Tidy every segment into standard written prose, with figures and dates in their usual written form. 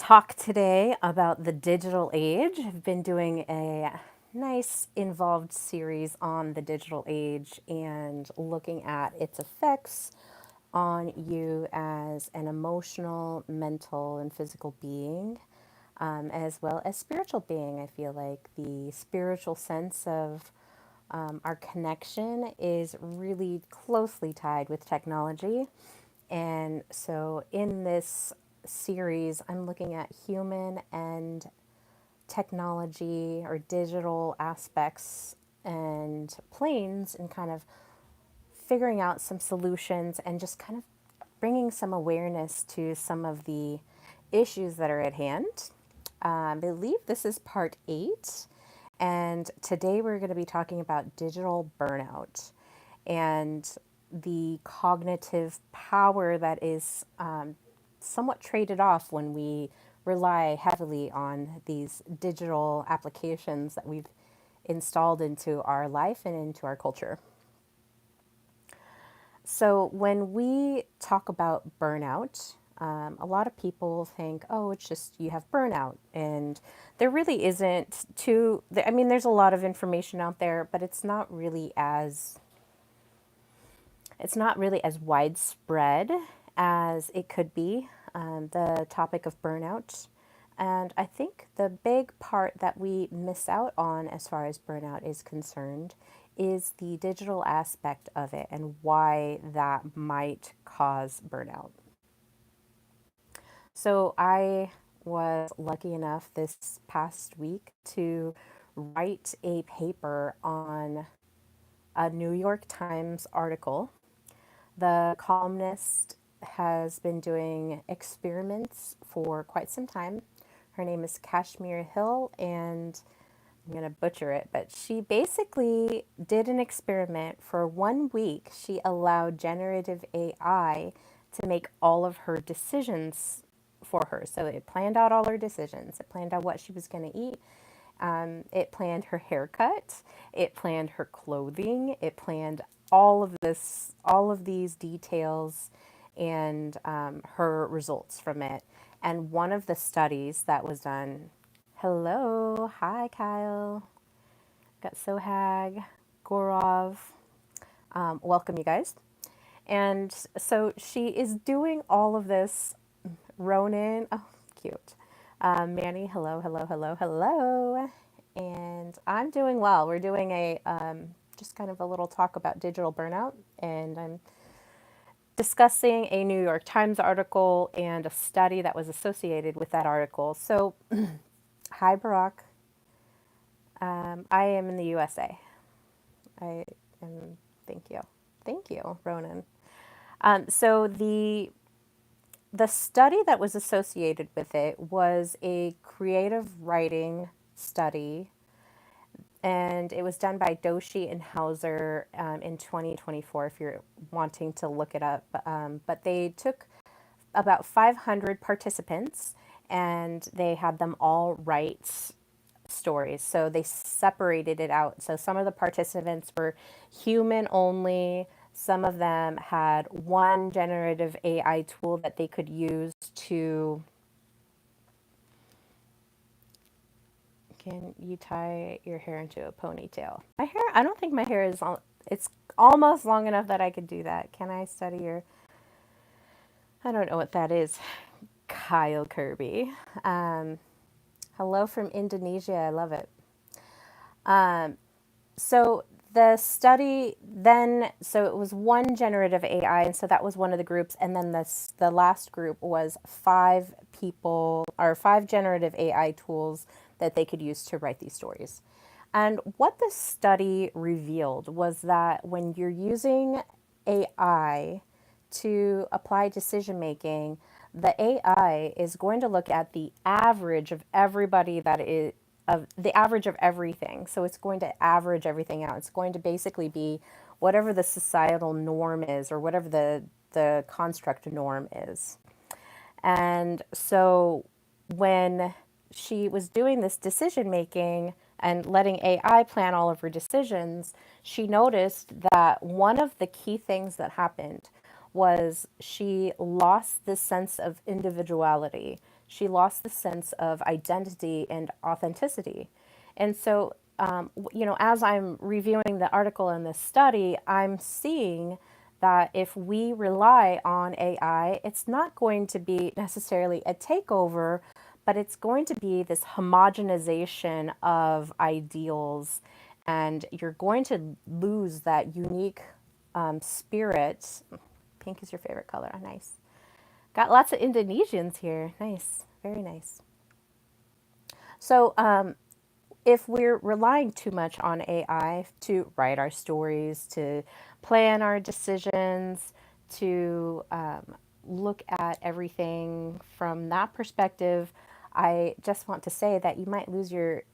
talk today about the digital age. I've been doing a nice involved series on the digital age and looking at its effects on you as an emotional, mental, and physical being, as well as spiritual being. I feel like the spiritual sense of our connection is really closely tied with technology. And so in this series, I'm looking at human and technology or digital aspects and planes and kind of figuring out some solutions and just kind of bringing some awareness to some of the issues that are at hand. I believe this is part 8, and today we're going to be talking about digital burnout and the cognitive power that is somewhat traded off when we rely heavily on these digital applications that we've installed into our life and into our culture. So, when we talk about burnout, a lot of people think, oh, it's just you have burnout. And there really isn't too, I mean, there's a lot of information out there, but it's not really as widespread as it could be, the topic of burnout. And I think the big part that we miss out on as far as burnout is concerned is the digital aspect of it and why that might cause burnout. So I was lucky enough this past week to write a paper on a New York Times article. The columnist has been doing experiments for quite some time. Her name is Kashmir Hill, and I'm going to butcher it, but she basically did an experiment for 1 week. She allowed generative AI to make all of her decisions for her. So it planned out all her decisions. It planned out what she was going to eat. It planned her haircut. It planned her clothing. It planned all of these details and her results from it. And one of the studies that was done, hello, hi Kyle, got Sohag, Gorov, welcome you guys. And so she is doing all of this. Ronan, oh, cute. Manny, hello, hello, hello, hello. And I'm doing well. We're doing a just kind of a little talk about digital burnout, and I'm discussing a New York Times article and a study that was associated with that article. So, hi, Barack. I am in the USA. I am, thank you. Thank you, Ronan. So the study that was associated with it was a creative writing study, and it was done by Doshi and Hauser in 2024, if you're wanting to look it up. But they took about 500 participants and they had them all write stories. So they separated it out. So some of the participants were human only. Some of them had one generative AI tool that they could use to. Can you tie your hair into a ponytail? My hair, I don't think my hair is all, it's almost long enough that I could do that. Can I study your, I don't know what that is. Kyle Kirby. Hello from Indonesia. I love it. So the study then, so it was one generative AI, and so that was one of the groups, and then the last group was 5 people or 5 generative AI tools that they could use to write these stories. And what the study revealed was that when you're using AI to apply decision making, the AI is going to look at the average of everybody that is of the average of everything. So it's going to average everything out. It's going to basically be whatever the societal norm is or whatever the construct norm is. And so when she was doing this decision making and letting AI plan all of her decisions, she noticed that one of the key things that happened was she lost this sense of individuality. She lost the sense of identity and authenticity. And so, as I'm reviewing the article in this study, I'm seeing that if we rely on AI, it's not going to be necessarily a takeover, but it's going to be this homogenization of ideals, and you're going to lose that unique spirit. Pink is your favorite color. Oh, nice. Got lots of Indonesians here. Nice. Very nice. So, if we're relying too much on AI to write our stories, to plan our decisions, to look at everything from that perspective, I just want to say that you might lose your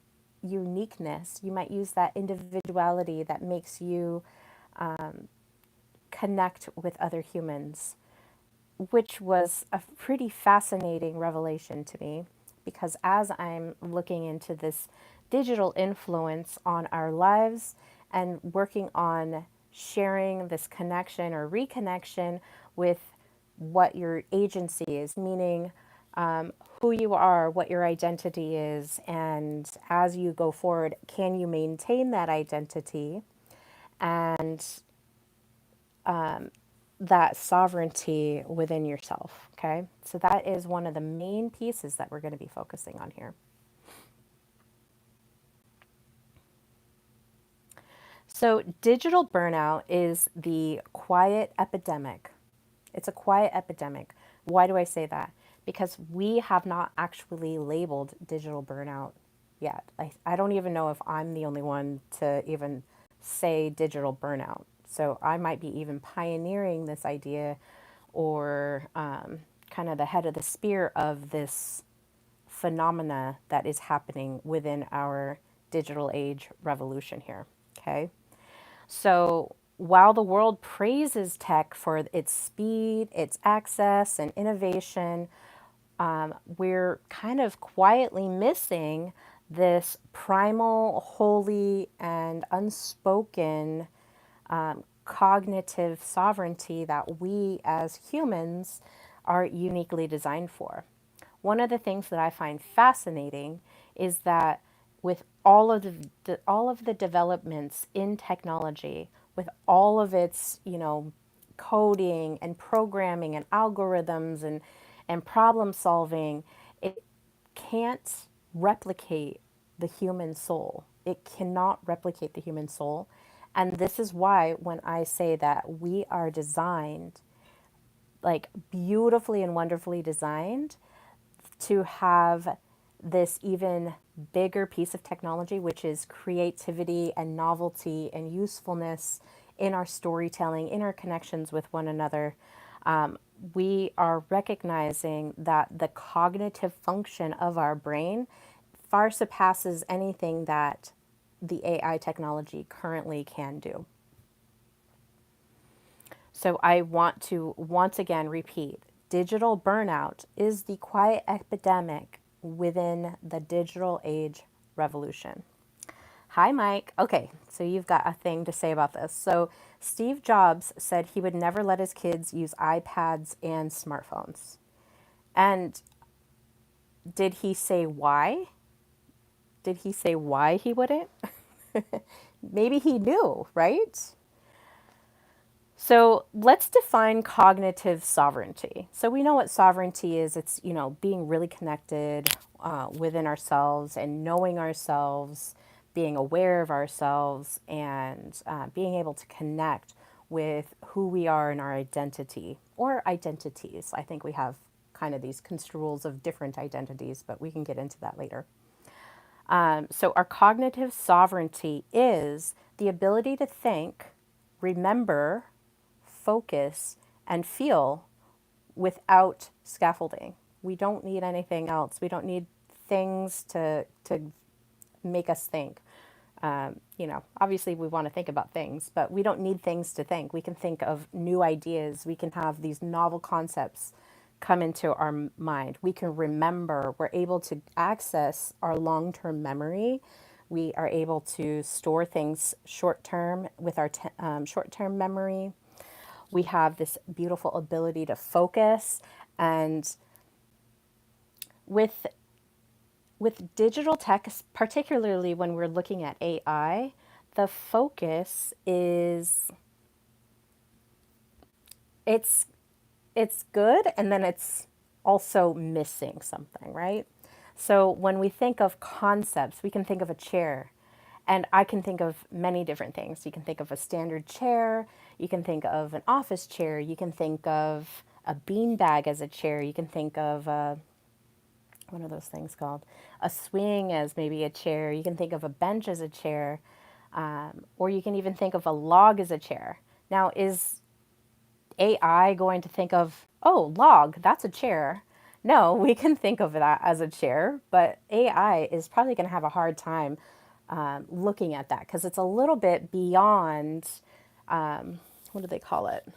uniqueness. You might use that individuality that makes you connect with other humans, which was a pretty fascinating revelation to me, because as I'm looking into this digital influence on our lives and working on sharing this connection or reconnection with what your agency is, meaning who you are, what your identity is, and as you go forward, can you maintain that identity and that sovereignty within yourself. Okay. So that is one of the main pieces that we're going to be focusing on here. So, digital burnout is the quiet epidemic. It's a quiet epidemic. Why do I say that? Because we have not actually labeled digital burnout yet. I don't even know if I'm the only one to even say digital burnout. So I might be even pioneering this idea, or kind of the head of the spear of this phenomena that is happening within our digital age revolution here. Okay. So while the world praises tech for its speed, its access, and innovation, we're kind of quietly missing this primal, holy, and unspoken cognitive sovereignty that we as humans are uniquely designed for. One of the things that I find fascinating is that with all of the developments in technology, with all of its, coding and programming and algorithms and problem solving, it can't replicate the human soul. It cannot replicate the human soul. And this is why when I say that we are designed, like beautifully and wonderfully designed, to have this even bigger piece of technology, which is creativity and novelty and usefulness in our storytelling, in our connections with one another. We are recognizing that the cognitive function of our brain far surpasses anything that the AI technology currently can do. So I want to once again repeat, digital burnout is the quiet epidemic within the digital age revolution. Hi, Mike. Okay, so you've got a thing to say about this. So Steve Jobs said he would never let his kids use iPads and smartphones. And did he say why? Did he say why he wouldn't? Maybe he knew, right? So let's define cognitive sovereignty. So we know what sovereignty is. It's, being really connected within ourselves and knowing ourselves, being aware of ourselves, and being able to connect with who we are in our identity or identities. I think we have kind of these construals of different identities, but we can get into that later. So our cognitive sovereignty is the ability to think, remember, focus, and feel without scaffolding. We don't need anything else. We don't need things to make us think. Obviously we want to think about things, but we don't need things to think. We can think of new ideas. We can have these novel concepts come into our mind. We can remember. We're able to access our long-term memory. We are able to store things short-term with our short-term memory. We have this beautiful ability to focus. And with digital tech, particularly when we're looking at AI, the focus is it's it's good, and then it's also missing something, right? So when we think of concepts, we can think of a chair. And I can think of many different things. You can think of a standard chair, you can think of an office chair, you can think of a beanbag as a chair, you can think of what are those things called? A swing as maybe a chair, you can think of a bench as a chair, or you can even think of a log as a chair. Now, is AI going to think of, oh, log, that's a chair? No, we can think of that as a chair, but AI is probably going to have a hard time looking at that because it's a little bit beyond, what do they call it?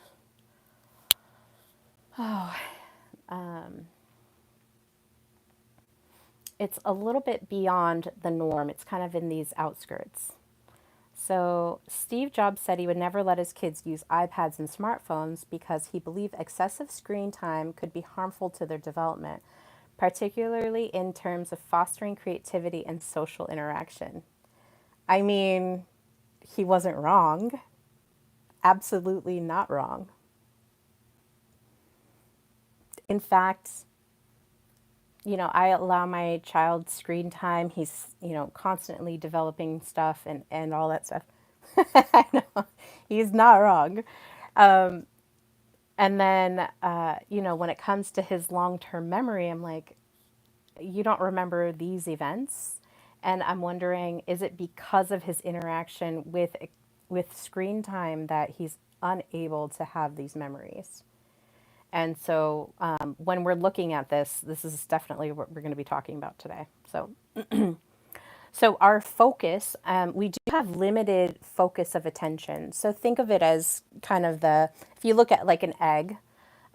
It's a little bit beyond the norm. It's kind of in these outskirts. So, Steve Jobs said he would never let his kids use iPads and smartphones because he believed excessive screen time could be harmful to their development, particularly in terms of fostering creativity and social interaction. I mean, he wasn't wrong. Absolutely not wrong. In fact, I allow my child screen time. He's, constantly developing stuff and all that stuff. I know. He's not wrong. And then, when it comes to his long term memory, I'm like, you don't remember these events. And I'm wondering, is it because of his interaction with screen time that he's unable to have these memories? And so, when we're looking at this, this is definitely what we're going to be talking about today. So our focus, we do have limited focus of attention. So think of it as kind of if you look at like an egg,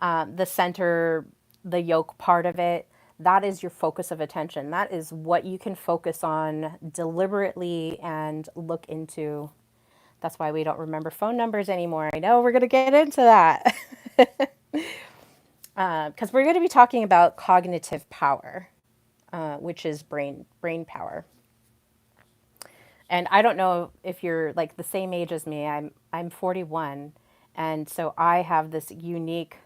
the center, the yolk part of it, that is your focus of attention. That is what you can focus on deliberately and look into. That's why we don't remember phone numbers anymore. I know we're going to get into that because we're going to be talking about cognitive power, which is brain power. And I don't know if you're like the same age as me. I'm 41, and so I have this unique,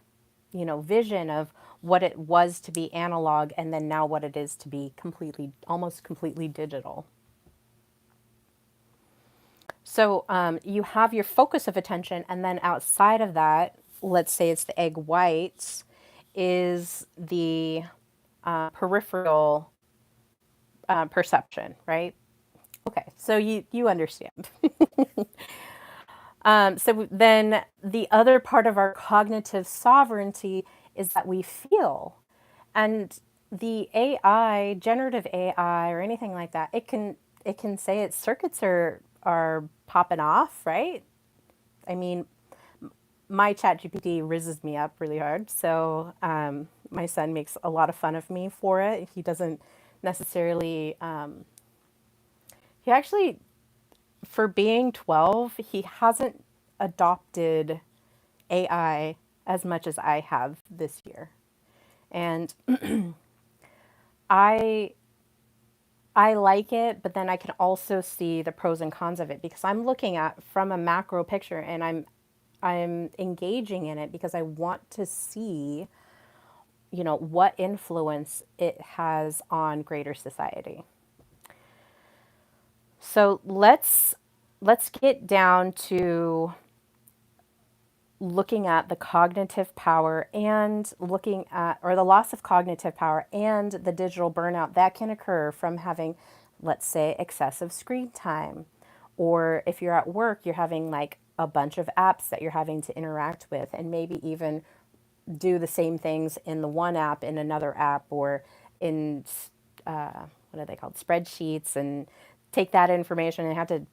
vision of what it was to be analog and then now what it is to be almost completely digital. So you have your focus of attention, and then outside of that, let's say it's the egg whites, is the peripheral perception, right? Okay, so you understand. So then the other part of our cognitive sovereignty is that we feel. And the AI, generative AI or anything like that, it can say its circuits are popping off, right? I mean, my chat GPT rizzes me up really hard. So my son makes a lot of fun of me for it. He doesn't necessarily, he actually, for being 12, he hasn't adopted AI as much as I have this year. And I I like it, but then I can also see the pros and cons of it because I'm looking at from a macro picture and I'm engaging in it because I want to see, what influence it has on greater society. So let's get down to looking at the cognitive power and looking at, or the loss of cognitive power and the digital burnout that can occur from having, let's say, excessive screen time. Or if you're at work, you're having like a bunch of apps that you're having to interact with, and maybe even do the same things in the one app in another app, or in what are they called, spreadsheets, and take that information and have to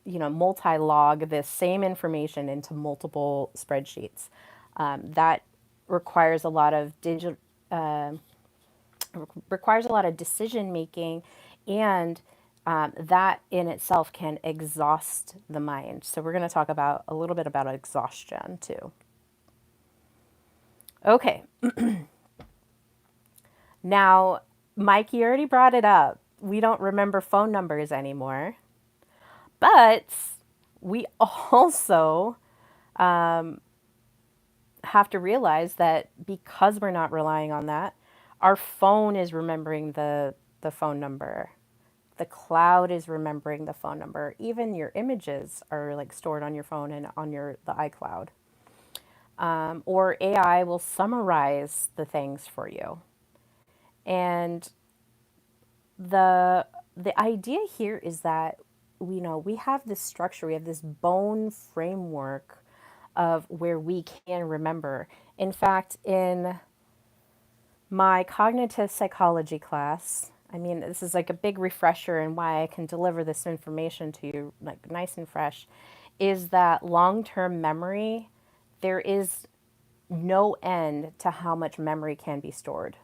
multi-log this same information into multiple spreadsheets. That requires a lot of requires a lot of decision making, and that in itself can exhaust the mind. So we're going to talk about a little bit about exhaustion too. Okay, now, Mike, you already brought it up. We don't remember phone numbers anymore, but we also have to realize that because we're not relying on that, our phone is remembering the phone number. The cloud is remembering the phone number. Even your images are like stored on your phone and on your the iCloud. Or AI will summarize the things for you. And the the idea here is that we have this structure, we have this bone framework of where we can remember. In fact, in my cognitive psychology class, I mean, this is like a big refresher and why I can deliver this information to you like nice and fresh, is that long-term memory, there is no end to how much memory can be stored.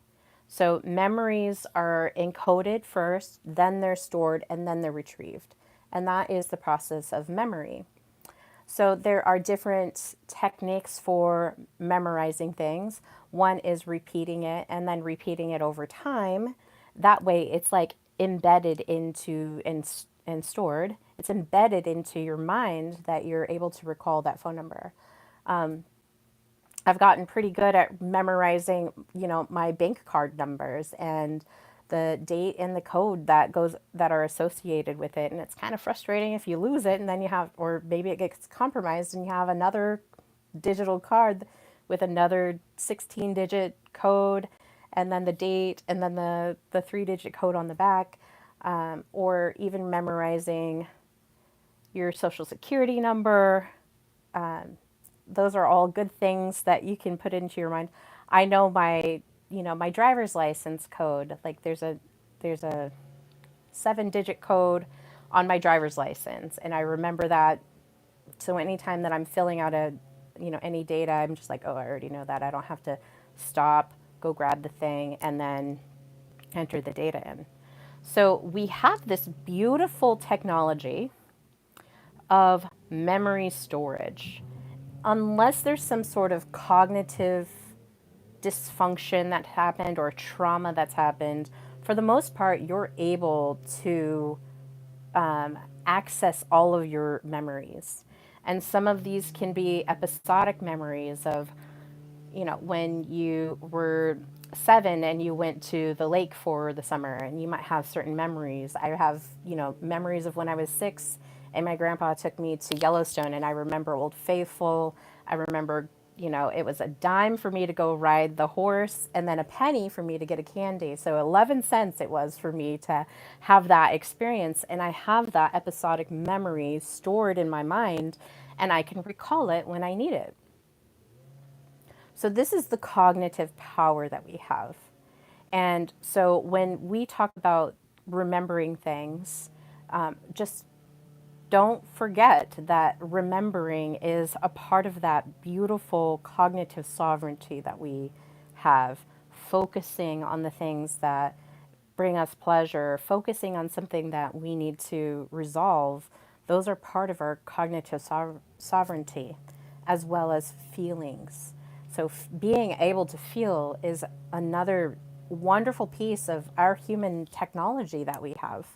So memories are encoded first, then they're stored, and then they're retrieved. And that is the process of memory. So there are different techniques for memorizing things. One is repeating it and then repeating it over time. That way it's like embedded into and stored. It's embedded into your mind that you're able to recall that phone number. I've gotten pretty good at memorizing, my bank card numbers and the date and the code that are associated with it. And it's kind of frustrating if you lose it and then you have, or maybe it gets compromised and you have another digital card with another 16-digit code and then the date and then the 3-digit code on the back, or even memorizing your social security number. Those are all good things that you can put into your mind. I know my driver's license code. Like there's a 7-digit code on my driver's license, and I remember that. So anytime that I'm filling out any data, I'm just like, oh, I already know that. I don't have to stop, go grab the thing, and then enter the data in. So we have this beautiful technology of memory storage. Unless there's some sort of cognitive dysfunction that happened or trauma that's happened, for the most part, you're able to access all of your memories. And some of these can be episodic memories of, when you were 7 and you went to the lake for the summer, and you might have certain memories. I have, memories of when I was 6 and my grandpa took me to Yellowstone, and I remember Old Faithful. I remember, it was a dime for me to go ride the horse and then a penny for me to get a candy. So 11 cents it was for me to have that experience. And I have that episodic memory stored in my mind, and I can recall it when I need it. So this is the cognitive power that we have. And so when we talk about remembering things, just don't forget that remembering is a part of that beautiful cognitive sovereignty that we have, focusing on the things that bring us pleasure, focusing on something that we need to resolve. Those are part of our cognitive sovereignty, as well as feelings. So, being able to feel is another wonderful piece of our human technology that we have.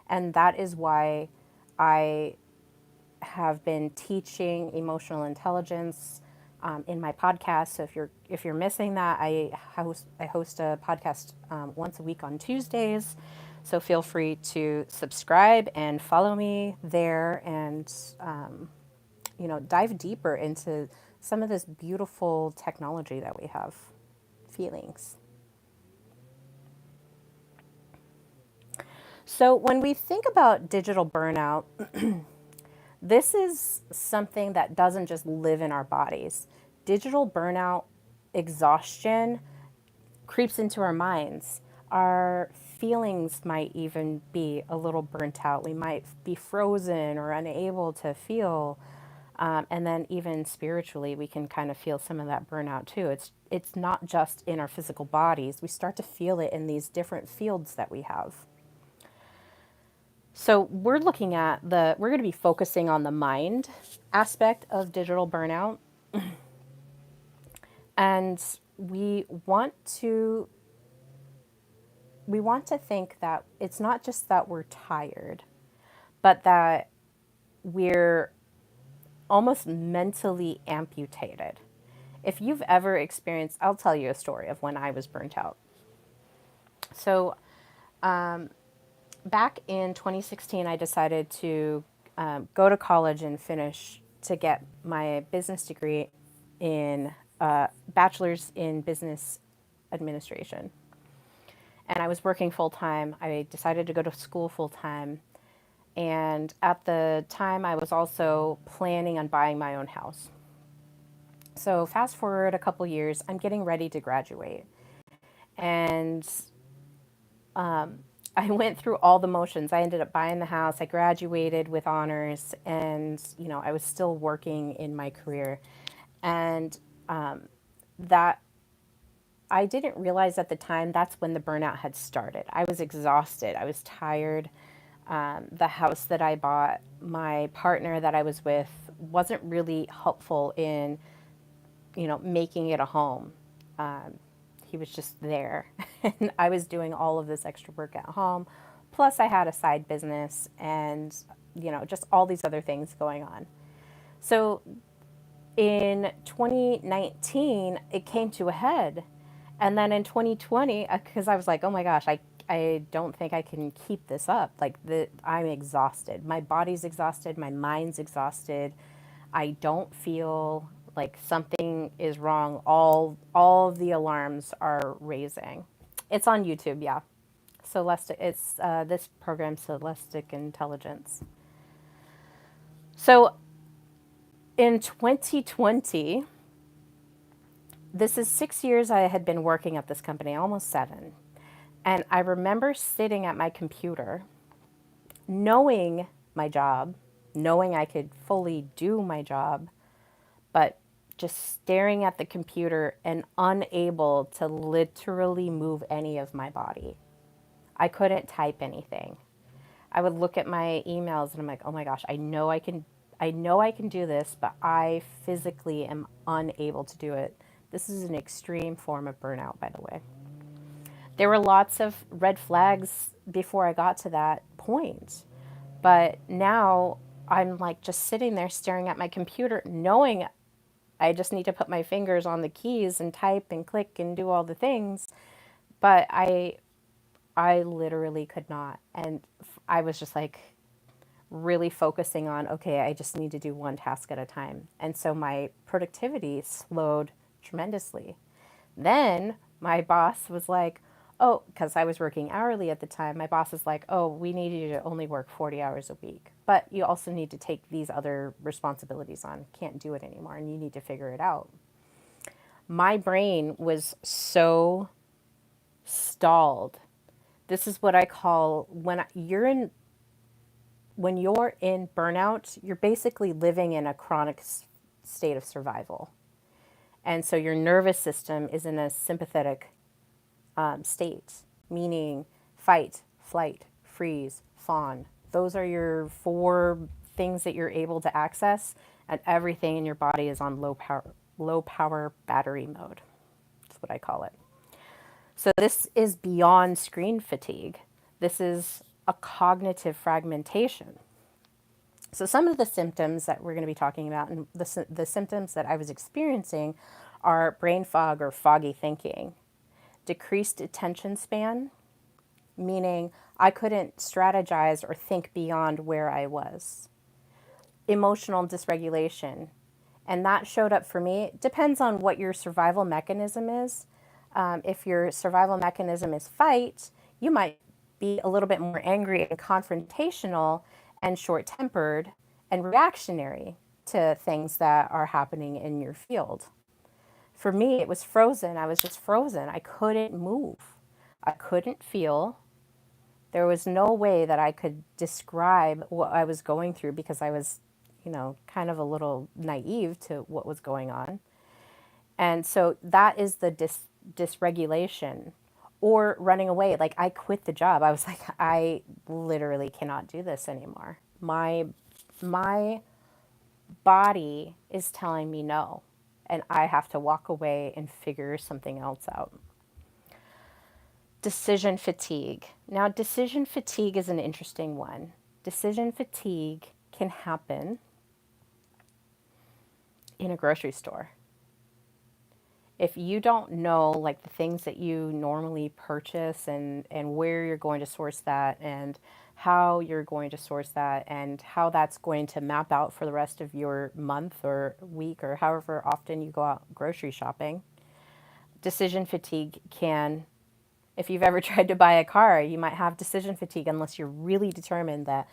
And that is why I have been teaching emotional intelligence in my podcast. So if you're missing that, I host a podcast once a week on Tuesdays. So feel free to subscribe and follow me there, and dive deeper into some of this beautiful technology that we have. Feelings. So when we think about digital burnout, this is something that doesn't just live in our bodies. Digital burnout, exhaustion creeps into our minds. Our feelings might even be a little burnt out. We might be frozen or unable to feel. And then even spiritually, we can kind of feel some of that burnout too. It's not just in our physical bodies. We start to feel it in these different fields that we have. So we're going to be focusing on the mind aspect of digital burnout. And we want to we want to think that it's not just that we're tired, but that we're almost mentally amputated. If you've ever experienced, I'll tell you a story of when I was burnt out. So, back in 2016, I decided to go to college and finish to get my business degree in bachelor's in business administration. And I was working full time. I decided to go to school full time. And at the time, I was also planning on buying my own house. So, fast forward a couple years, I'm getting ready to graduate. And I went through all the motions. I ended up buying the house. I graduated with honors, and I was still working in my career. And that I didn't realize at the time that's when the burnout had started. I was exhausted. I was tired. The house that I bought, my partner that I was with, wasn't really helpful in, making it a home. He was just there. And I was doing all of this extra work at home. Plus, I had a side business and, just all these other things going on. So in 2019, it came to a head. And then in 2020, because I was like, oh my gosh, I don't think I can keep this up. I'm exhausted. My body's exhausted. My mind's exhausted. I don't feel like something is wrong. All of the alarms are raising. It's on YouTube, yeah. Soulestic. It's this program, Soulestic Intelligence. So in 2020, this is 6 years I had been working at this company, almost 7. And I remember sitting at my computer, knowing my job, knowing I could fully do my job, but just staring at the computer and unable to literally move any of my body. I couldn't type anything. I would look at my emails and I'm like, "Oh my gosh, I know I can do this, but I physically am unable to do it." This is an extreme form of burnout, by the way. There were lots of red flags before I got to that point. But now I'm like just sitting there staring at my computer, knowing I just need to put my fingers on the keys and type and click and do all the things. But I literally could not. And I was just like really focusing on, okay, I just need to do one task at a time. And so my productivity slowed tremendously. Then my boss was like, oh, because I was working hourly at the time, my boss is like, oh, we need you to only work 40 hours a week. But you also need to take these other responsibilities on. Can't do it anymore, and you need to figure it out. My brain was so stalled. This is what I call when you're in burnout, you're basically living in a chronic state of survival. And so your nervous system is in a sympathetic state, meaning fight, flight, freeze, fawn. Those are your 4 things that you're able to access, and everything in your body is on low power battery mode. That's what I call it. So this is beyond screen fatigue. This is a cognitive fragmentation. So some of the symptoms that we're going to be talking about, and the symptoms that I was experiencing, are brain fog or foggy thinking, decreased attention span, meaning I couldn't strategize or think beyond where I was, emotional dysregulation, and that showed up for me. It depends on what your survival mechanism is. If your survival mechanism is fight, you might be a little bit more angry and confrontational and short-tempered and reactionary to things that are happening in your field. For me, it was frozen. I was just frozen. I couldn't move. I couldn't feel. There was no way that I could describe what I was going through because I was, kind of a little naive to what was going on. And so that is the dysregulation or running away. Like I quit the job. I was like, I literally cannot do this anymore. My body is telling me no. and I have to walk away and figure something else out. Decision fatigue. Now, decision fatigue is an interesting one. Decision fatigue can happen in a grocery store. If you don't know like the things that you normally purchase and where you're going to source that and how you're going to source that and how that's going to map out for the rest of your month or week or however often you go out grocery shopping, decision fatigue can, if you've ever tried to buy a car, you might have decision fatigue unless you're really determined that,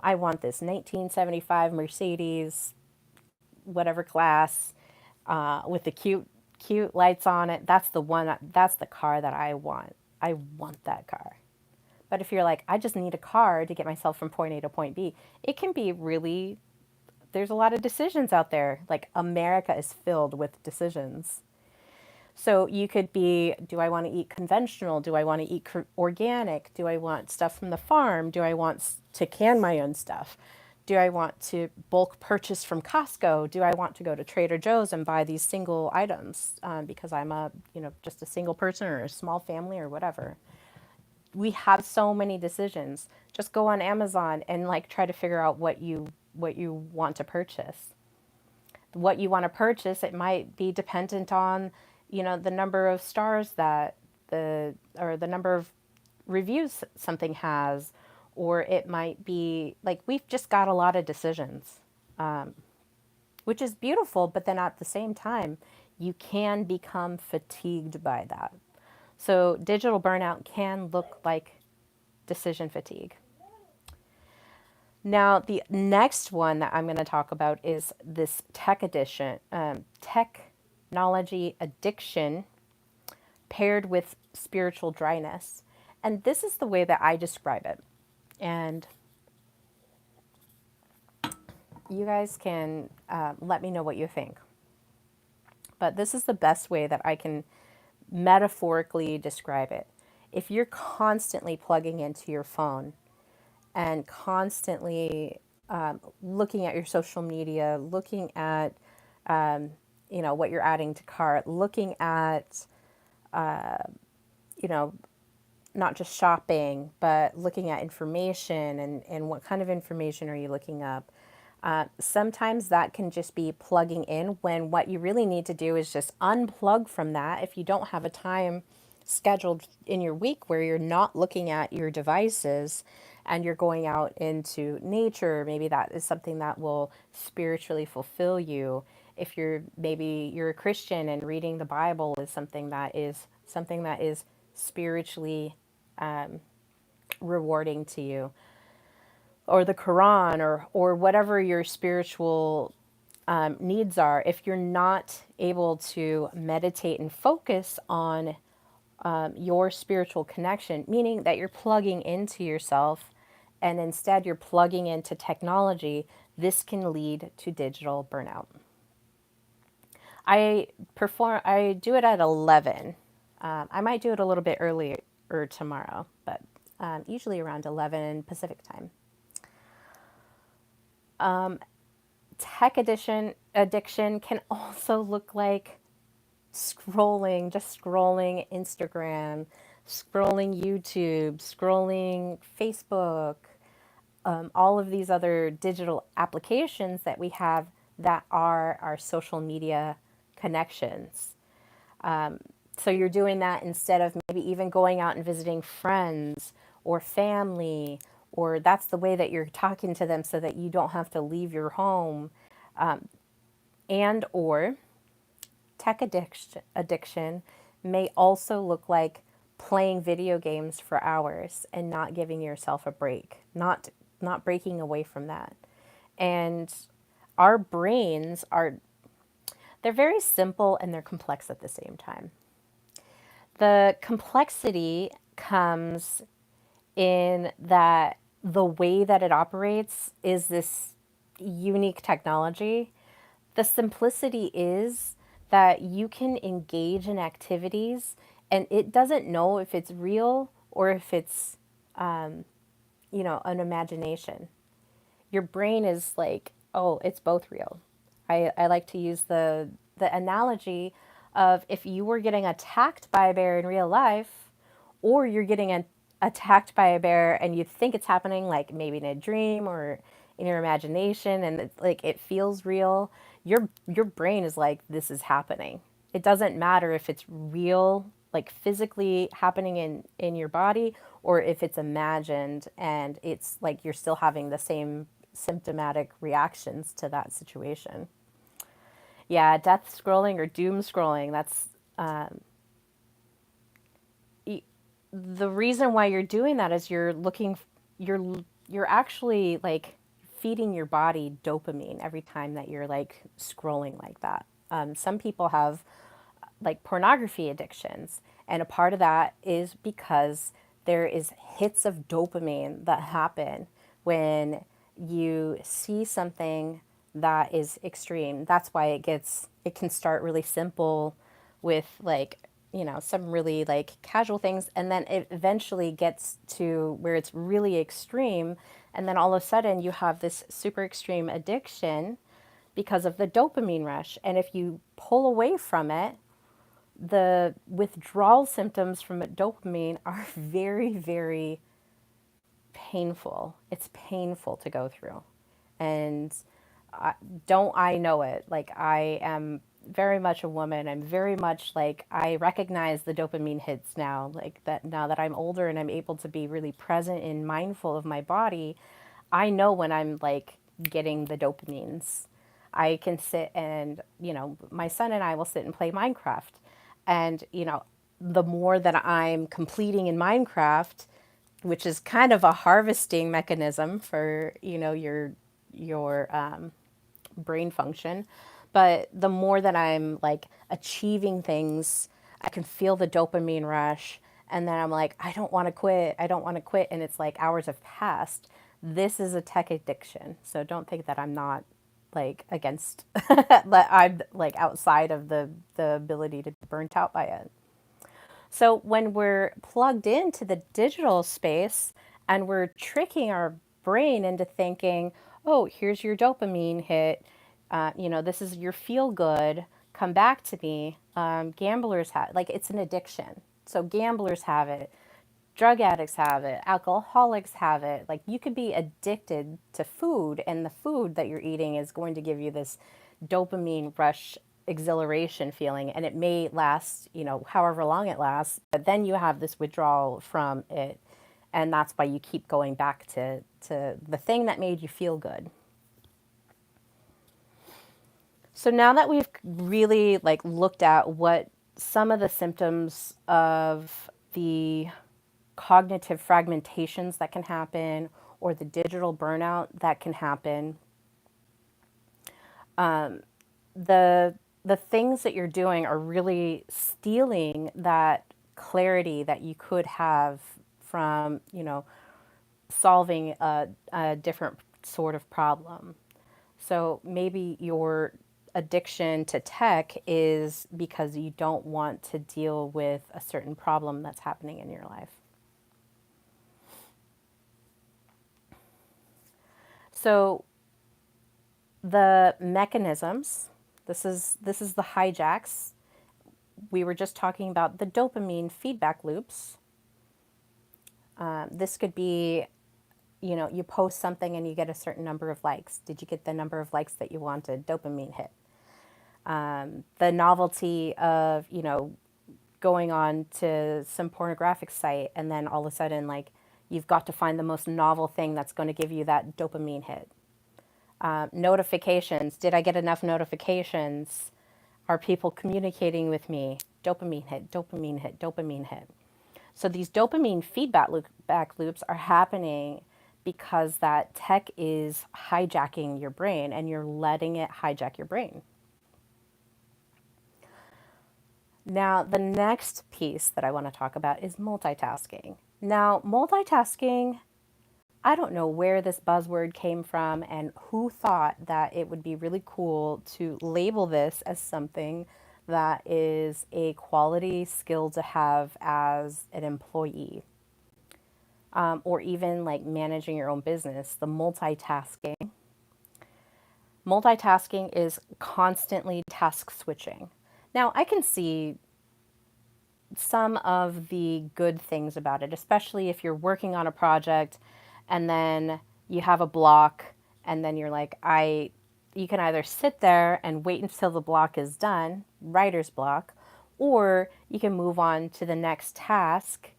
I want this 1975 Mercedes, whatever class, with the cute lights on it. That's the one. That's the car that I want. I want that car. But if you're like, I just need a car to get myself from point A to point B, it can be really. There's a lot of decisions out there. Like America is filled with decisions. So you could be, do I want to eat conventional? Do I want to eat organic? Do I want stuff from the farm? Do I want to can my own stuff? Do I want to bulk purchase from Costco? Do I want to go to Trader Joe's and buy these single items because I'm just a single person or a small family or whatever? We have so many decisions. Just go on Amazon and like try to figure out what you want to purchase. What you want to purchase, it might be dependent on, the number of stars that or the number of reviews something has, or it might be like we've just got a lot of decisions, which is beautiful, but then at the same time, you can become fatigued by that. So digital burnout can look like decision fatigue. Now, the next one that I'm going to talk about is this technology addiction paired with spiritual dryness. And this is the way that I describe it. And you guys can let me know what you think. But this is the best way that I can metaphorically describe it. If you're constantly plugging into your phone and constantly looking at your social media, looking at what you're adding to cart, looking at you know not just shopping, but looking at information and what kind of information are you looking up. Sometimes that can just be plugging in when what you really need to do is just unplug from that. If you don't have a time scheduled in your week where you're not looking at your devices and you're going out into nature, maybe that is something that will spiritually fulfill you. If you're a Christian and reading the Bible is something that is spiritually rewarding to you, or the Quran, or whatever your spiritual needs are. If you're not able to meditate and focus on your spiritual connection, meaning that you're plugging into yourself and instead you're plugging into technology, this can lead to digital burnout. I do it at 11. I might do it a little bit earlier tomorrow, but usually around 11 Pacific time. Addiction can also look like just scrolling Instagram, scrolling YouTube, scrolling Facebook, all of these other digital applications that we have that are our social media connections. So you're doing that instead of maybe even going out and visiting friends or family, or that's the way that you're talking to them so that you don't have to leave your home. And or addiction may also look like playing video games for hours and not giving yourself a break, not breaking away from that. And our brains they're very simple and they're complex at the same time. The complexity comes in that the way that it operates is this unique technology. The simplicity is that you can engage in activities and it doesn't know if it's real or if it's, an imagination. Your brain is like, oh, it's both real. I like to use the the analogy of if you were getting attacked by a bear in real life, or you're getting attacked by a bear and you think it's happening, like maybe in a dream or in your imagination, and like it feels real. Your brain is like, this is happening. It doesn't matter if it's real, like physically happening in your body, or if it's imagined and it's like you're still having the same symptomatic reactions to that situation. Yeah, death scrolling or doom scrolling, that's the reason why you're doing that is you're you're actually like feeding your body dopamine every time that you're like scrolling like that. Some people have like pornography addictions, and a part of that is because there is hits of dopamine that happen when you see something that is extreme. That's why it can start really simple with like, some really like casual things, and then it eventually gets to where it's really extreme, and then all of a sudden you have this super extreme addiction because of the dopamine rush. And if you pull away from it, the withdrawal symptoms from dopamine are very, very painful. It's painful to go through. And don't I know it? Like, I am very much a woman. I'm very much like, I recognize the dopamine hits now. Like, that now that I'm older and I'm able to be really present and mindful of my body, I know when I'm like getting the dopamines. I can sit and, my son and I will sit and play Minecraft. And, the more that I'm completing in Minecraft, which is kind of a harvesting mechanism for, your brain function. But the more that I'm like achieving things, I can feel the dopamine rush. And then I'm like, I don't want to quit. I don't want to quit. And it's like hours have passed. This is a tech addiction. So don't think that I'm not like against, that I'm like outside of the ability to be burnt out by it. So when we're plugged into the digital space and we're tricking our brain into thinking, oh, here's your dopamine hit, this is your feel good, come back to me. Gamblers have, like, it's an addiction. So gamblers have it, drug addicts have it, alcoholics have it. Like, you could be addicted to food, and the food that you're eating is going to give you this dopamine rush exhilaration feeling, and it may last, however long it lasts, but then you have this withdrawal from it, and that's why you keep going back to the thing that made you feel good. So now that we've really like looked at what some of the symptoms of the cognitive fragmentations that can happen, or the digital burnout that can happen, the the things that you're doing are really stealing that clarity that you could have from, solving a different sort of problem. So maybe your addiction to tech is because you don't want to deal with a certain problem that's happening in your life. So the mechanisms, this is the hijacks. We were just talking about the dopamine feedback loops. This could be, you post something and you get a certain number of likes. Did you get the number of likes that you wanted? Dopamine hit. The novelty of, going on to some pornographic site, and then all of a sudden, like, you've got to find the most novel thing that's going to give you that dopamine hit. Notifications. Did I get enough notifications? Are people communicating with me? Dopamine hit, dopamine hit, dopamine hit. So these dopamine feedback loops are happening because that tech is hijacking your brain, and you're letting it hijack your brain. Now, the next piece that I want to talk about is multitasking. Now, multitasking, I don't know where this buzzword came from and who thought that it would be really cool to label this as something that is a quality skill to have as an employee, or even like managing your own business. The multitasking is constantly task switching. Now, I can see some of the good things about it, especially if you're working on a project and then you have a block and then you're like, you can either sit there and wait until the block is done, writer's block, or you can move on to the next task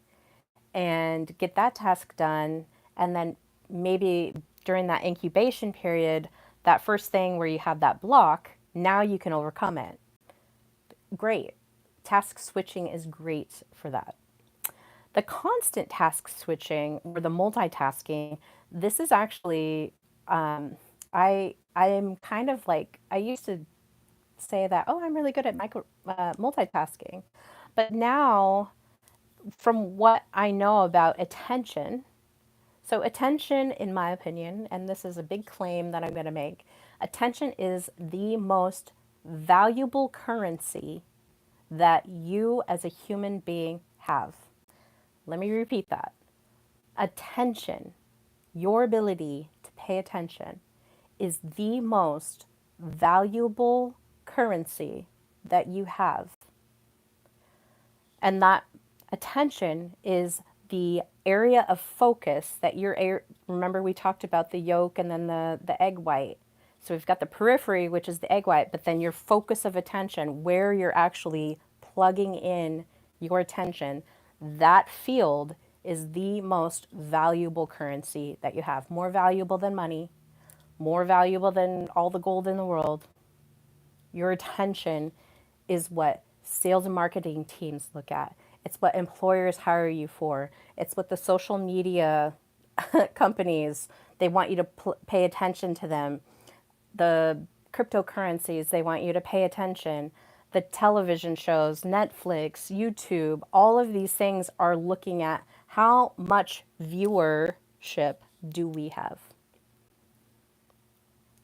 and get that task done. And then maybe during that incubation period, that first thing where you have that block, now you can overcome it. Great. Task switching is great for that. The constant task switching or the multitasking, this is actually, I am kind of like, I used to say that, oh, I'm really good at multitasking. But now, from what I know about attention, so attention, in my opinion, and this is a big claim that I'm going to make, attention is the most valuable currency that you as a human being have. Let me repeat that. Attention, your ability to pay attention, is the most valuable currency that you have. And that attention is the area of focus that remember we talked about the yolk and then the egg white. So we've got the periphery, which is the egg white, but then your focus of attention, where you're actually plugging in your attention, that field is the most valuable currency that you have. More valuable than money, more valuable than all the gold in the world. Your attention is what sales and marketing teams look at. It's what employers hire you for. It's what the social media companies, they want you to pay attention to them. The cryptocurrencies, they want you to pay attention. The television shows, Netflix, YouTube, all of these things are looking at how much viewership do we have.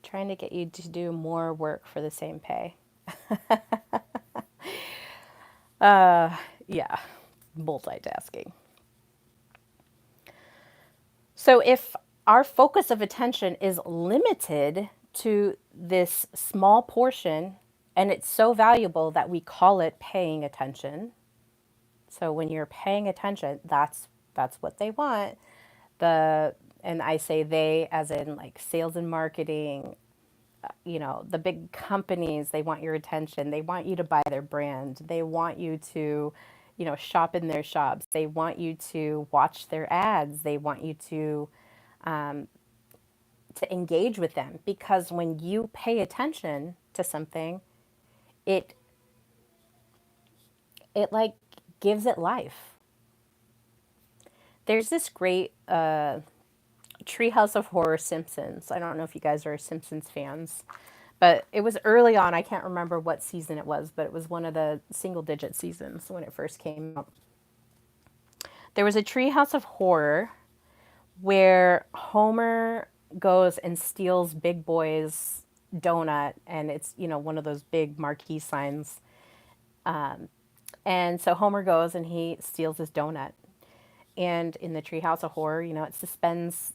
Trying to get you to do more work for the same pay. Yeah, multitasking. So if our focus of attention is limited to this small portion, and it's so valuable that we call it paying attention. So when you're paying attention, that's what they want. And I say they as in like sales and marketing, the big companies, they want your attention. They want you to buy their brand. They want you to, shop in their shops. They want you to watch their ads. They want you to engage with them, because when you pay attention to something, it like gives it life. There's this great Treehouse of Horror Simpsons. I don't know if you guys are Simpsons fans, but it was early on. I can't remember what season it was, but it was one of the single digit seasons when it first came out. There was a Treehouse of Horror where Homer goes and steals Big Boy's donut, and it's, one of those big marquee signs. And so Homer goes and he steals his donut. And in the Treehouse of Horror, it suspends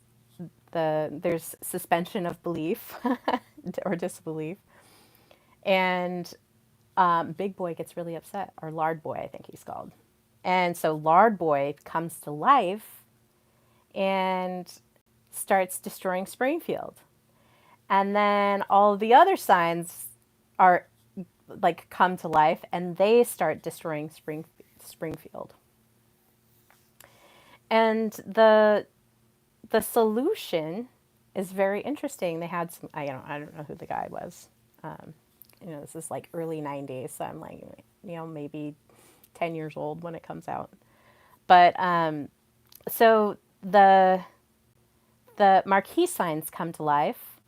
there's suspension of belief or disbelief. And Big Boy gets really upset, or Lard Boy, I think he's called. And so Lard Boy comes to life and starts destroying Springfield. And then all the other signs are like come to life and they start destroying Springfield. And the solution is very interesting. They had some, I don't know who the guy was. This is like early 90s, so I'm like, maybe 10 years old when it comes out. But so the marquee signs come to life,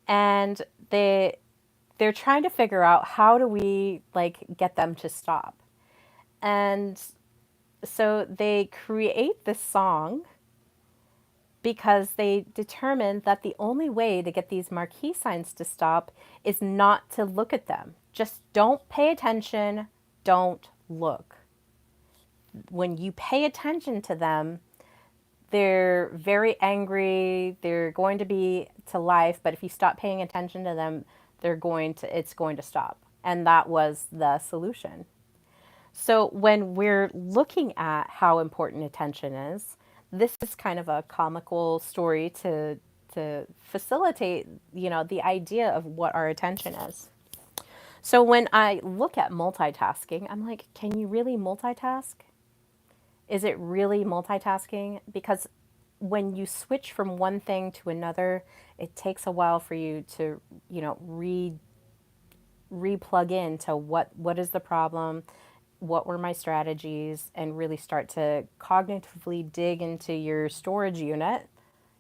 and they're trying to figure out how do we like get them to stop. And so they create this song because they determined that the only way to get these marquee signs to stop is not to look at them. Just don't pay attention, don't look. When you pay attention to them, they're very angry, they're going to be to life, but if you stop paying attention to them, it's going to stop. And that was the solution. So when we're looking at how important attention is, this is kind of a comical story to facilitate, the idea of what our attention is. So when I look at multitasking, I'm like, can you really multitask? Is it really multitasking? Because when you switch from one thing to another, it takes a while for you to, re-plug into what is the problem, what were my strategies, and really start to cognitively dig into your storage unit,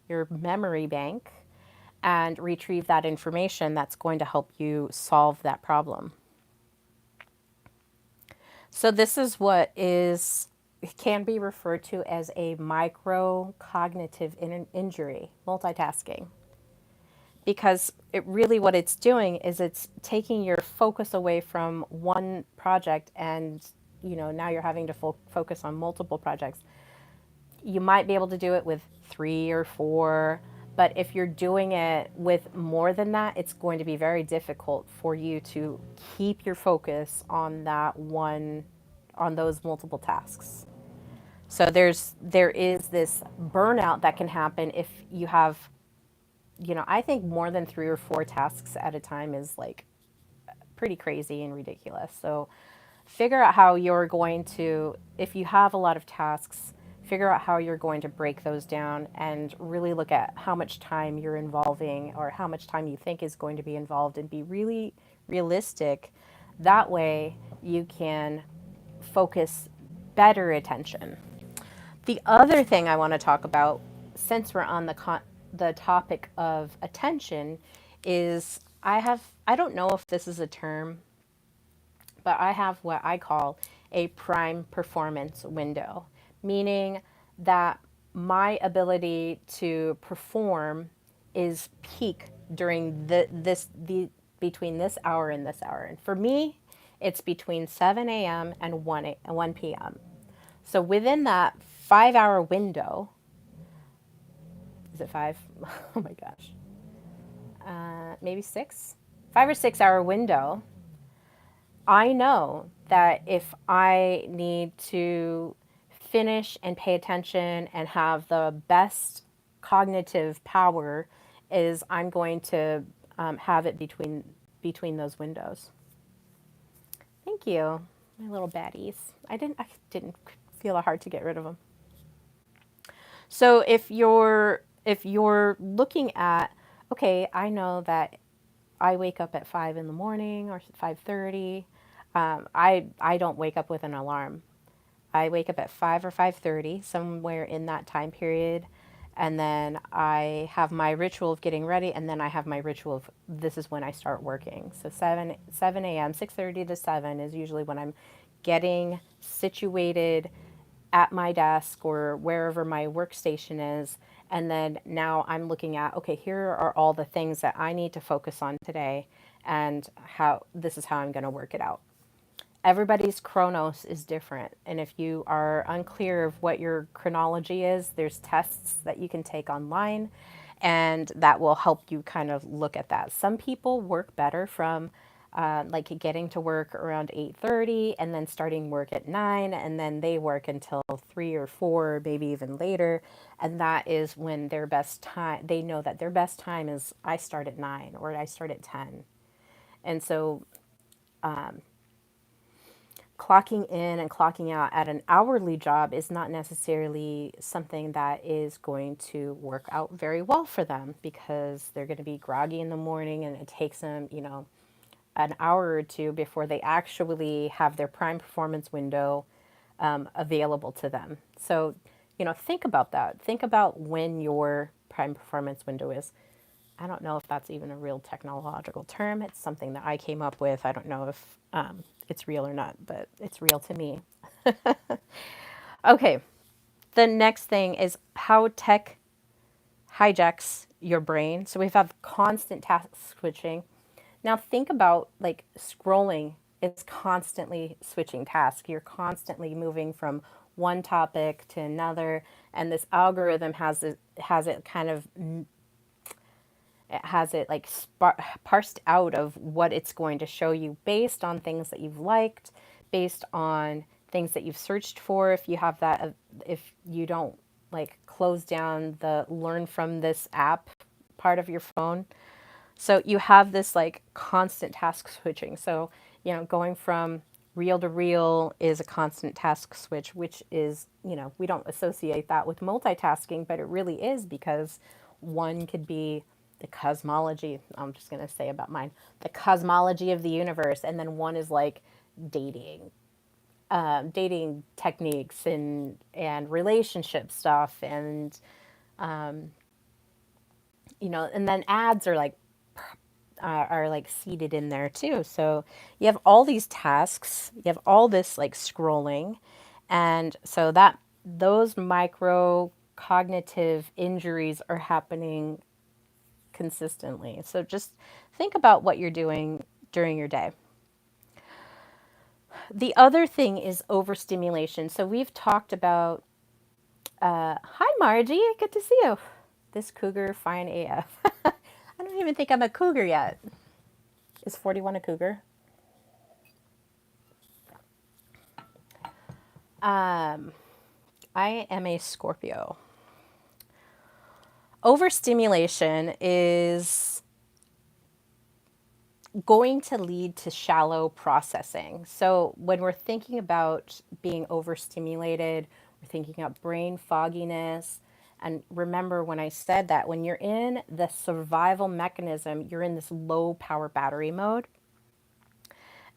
your memory bank, and retrieve that information that's going to help you solve that problem. So this is what is can be referred to as a micro cognitive injury, multitasking. Because it really what it's doing is it's taking your focus away from one project, and now you're having to focus on multiple projects. You might be able to do it with 3 or 4, but if you're doing it with more than that, it's going to be very difficult for you to keep your focus on that one, on those multiple tasks. So there is this burnout that can happen if you have, I think more than 3 or 4 tasks at a time is like pretty crazy and ridiculous. So figure out how you're going to, if you have a lot of tasks, figure out how you're going to break those down and really look at how much time you're involving or how much time you think is going to be involved, and be really realistic. That way you can focus better attention. The other thing I want to talk about, since we're on the topic of attention, is I don't know if this is a term, but I have what I call a prime performance window, meaning that my ability to perform is peak during the between this hour and this hour. And for me, it's between 7 a.m. and 1 p.m. So within that 5 hour window, is it five? Oh my gosh. Maybe 6? 5 or 6 hour window, I know that if I need to finish and pay attention and have the best cognitive power, is I'm going to have it between those windows. Thank you, my little baddies. I didn't feel it hard to get rid of them. So if you're looking at, okay, I know that I wake up at 5 in the morning or 5:30. I don't wake up with an alarm. I wake up at 5 or 5:30, somewhere in that time period, and then I have my ritual of getting ready, and then I have my ritual of this is when I start working. So 7 a.m., 6:30 to 7 is usually when I'm getting situated at my desk or wherever my workstation is. And then now I'm looking at, okay, here are all the things that I need to focus on today, and how this is how I'm going to work it out. Everybody's chronos is different. And if you are unclear of what your chronology is, there's tests that you can take online, and that will help you kind of look at that. Some people work better from like getting to work around 8:30 and then starting work at 9, and then they work until 3 or 4, maybe even later. And that is when their best time, they know that their best time is I start at 9 or I start at 10. And so clocking in and clocking out at an hourly job is not necessarily something that is going to work out very well for them, because they're going to be groggy in the morning, and it takes them, an hour or two before they actually have their prime performance window available to them. So, think about that. Think about when your prime performance window is. I don't know if that's even a real technological term. It's something that I came up with. I don't know if it's real or not, but it's real to me. Okay, the next thing is how tech hijacks your brain. So we've had constant task switching. Now think about like scrolling. It's constantly switching tasks. You're constantly moving from one topic to another, and this algorithm has it kind of It has it like parsed out of what it's going to show you based on things that you've liked, based on things that you've searched for. If you have that, if you don't like close down the learn from this app part of your phone. So you have this like constant task switching. So, going from reel to reel is a constant task switch, which is, we don't associate that with multitasking, but it really is because one could be the cosmology. I'm just going to say about mine, the cosmology of the universe. And then one is like dating, dating techniques and relationship stuff. And, and then ads are like seated in there too. So you have all these tasks, you have all this like scrolling, and so that those micro cognitive injuries are happening consistently. So just think about what you're doing during your day. The other thing is overstimulation. So we've talked about, hi Margie, good to see you. This cougar fine AF. I don't even think I'm a cougar yet. Is 41 a cougar? I am a Scorpio. Overstimulation is going to lead to shallow processing. So when we're thinking about being overstimulated, we're thinking about brain fogginess. And remember when I said that when you're in the survival mechanism, you're in this low power battery mode.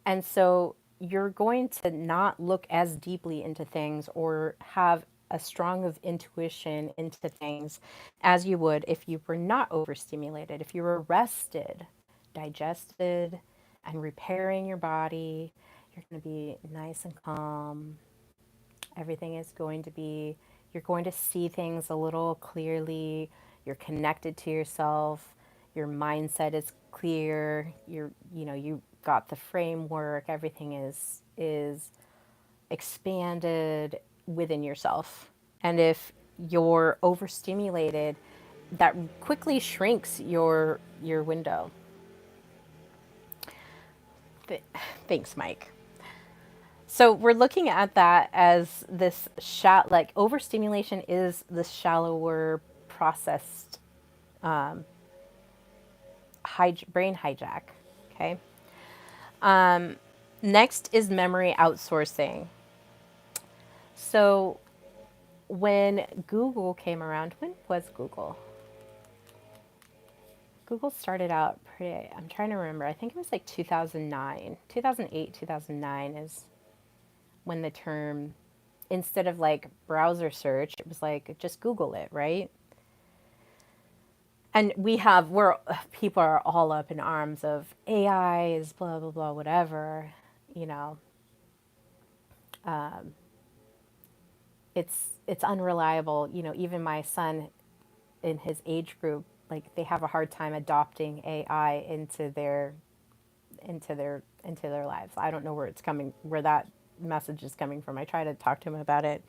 And so you're going to not look as deeply into things or have a strong of intuition into things as you would if you were not overstimulated, if you were rested, digested, and repairing your body. You're going to be nice and calm. Everything is going to be, you're going to see things a little clearly. You're connected to yourself. Your mindset is clear. You got the framework. Everything is expanded within yourself. And if you're overstimulated, that quickly shrinks your window. Th- Thanks, Mike. So we're looking at that as this like overstimulation is the shallower processed brain hijack. Okay. Next is memory outsourcing. So when Google came around, when was Google? Google started out pretty, I'm trying to remember, I think it was like 2009, 2008, 2009 is when the term, instead of like browser search, it was like just Google it, right? And people are all up in arms of AI is blah blah blah whatever, you know. It's unreliable, even my son in his age group, like they have a hard time adopting AI into their lives. I don't know where that message is coming from. I try to talk to him about it.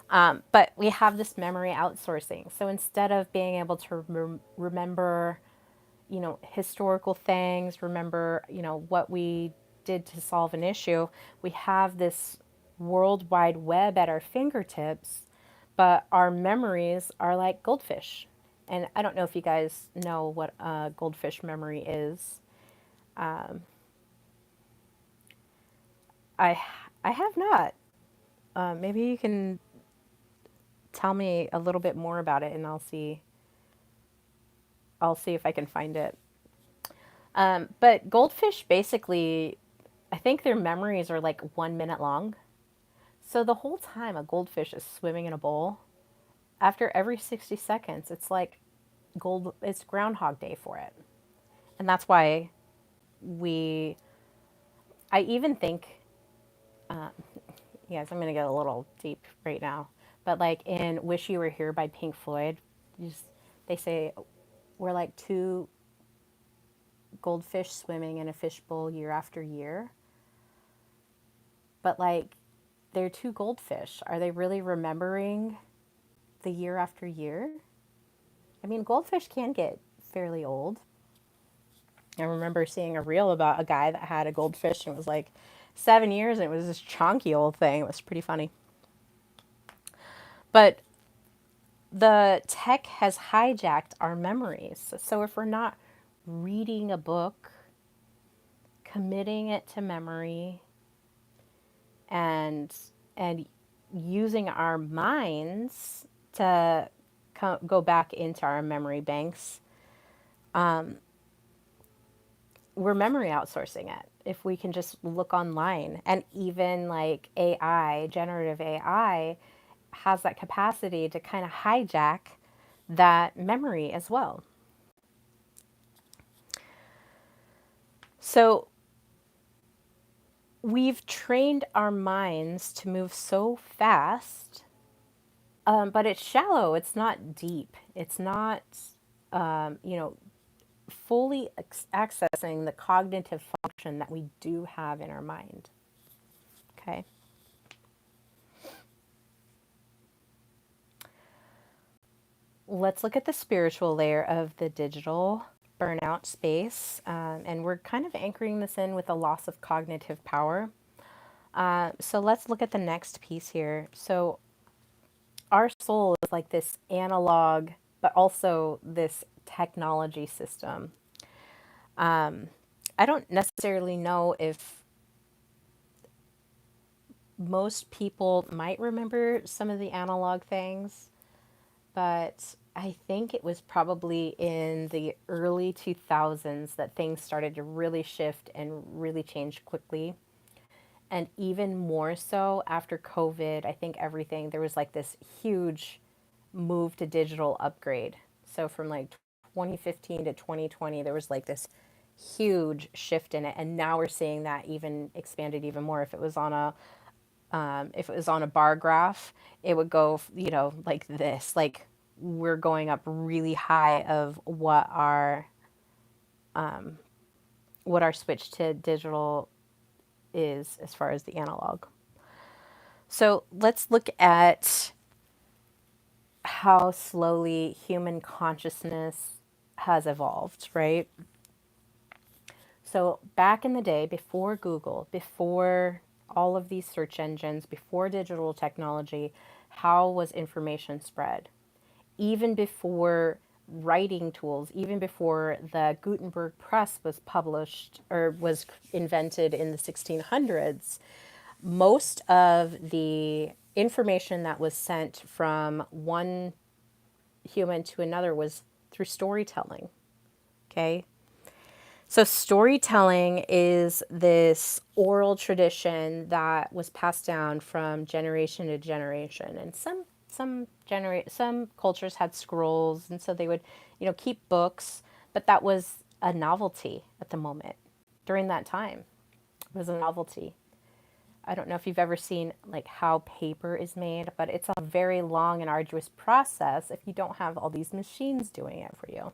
But we have this memory outsourcing. So instead of being able to remember, historical things, remember, what we did to solve an issue, we have this world wide web at our fingertips, but our memories are like goldfish. And I don't know if you guys know what a goldfish memory is. I I have not. Maybe you can tell me a little bit more about it, and I'll see if I can find it. But goldfish basically, I think their memories are like 1 minute long. So the whole time a goldfish is swimming in a bowl, after every 60 seconds, it's like it's Groundhog Day for it. And that's why we, I even think, yes, I'm going to get a little deep right now, but like in Wish You Were Here by Pink Floyd, they say we're like two goldfish swimming in a fishbowl year after year. But like, they're two goldfish. Are they really remembering the year after year? I mean, goldfish can get fairly old. I remember seeing a reel about a guy that had a goldfish and it was like 7 years and it was this chunky old thing. It was pretty funny. But the tech has hijacked our memories. So if we're not reading a book, committing it to memory, and and using our minds to go back into our memory banks, we're memory outsourcing it. If we can just look online, and even like AI, generative AI, has that capacity to kind of hijack that memory as well. So we've trained our minds to move so fast, but it's shallow. It's not deep. It's not, you know, fully accessing the cognitive function that we do have in our mind. Okay. Let's look at the spiritual layer of the digital burnout space. And we're kind of anchoring this in with a loss of cognitive power. So let's look at the next piece here. So our soul is like this analog, but also this technology system. I don't necessarily know if most people might remember some of the analog things, but I think it was probably in the early 2000s that things started to really shift and really change quickly. And even more so after COVID, I think there was like this huge move to digital upgrade. So from like 2015 to 2020, there was like this huge shift in it. And now we're seeing that even expanded even more. If it was on a bar graph, it would go, like this, like we're going up really high of what our switch to digital is as far as the analog. So let's look at how slowly human consciousness has evolved, right? So back in the day, before Google, before all of these search engines, before digital technology, how was information spread? Even before writing tools, even before the Gutenberg press was published or was invented in the 1600s, most of the information that was sent from one human to another was through storytelling. Okay. So, storytelling is this oral tradition that was passed down from generation to generation. And some cultures had scrolls, and so they would, keep books, but that was a novelty at the moment. During that time, it was a novelty. I don't know if you've ever seen like how paper is made, but it's a very long and arduous process if you don't have all these machines doing it for you.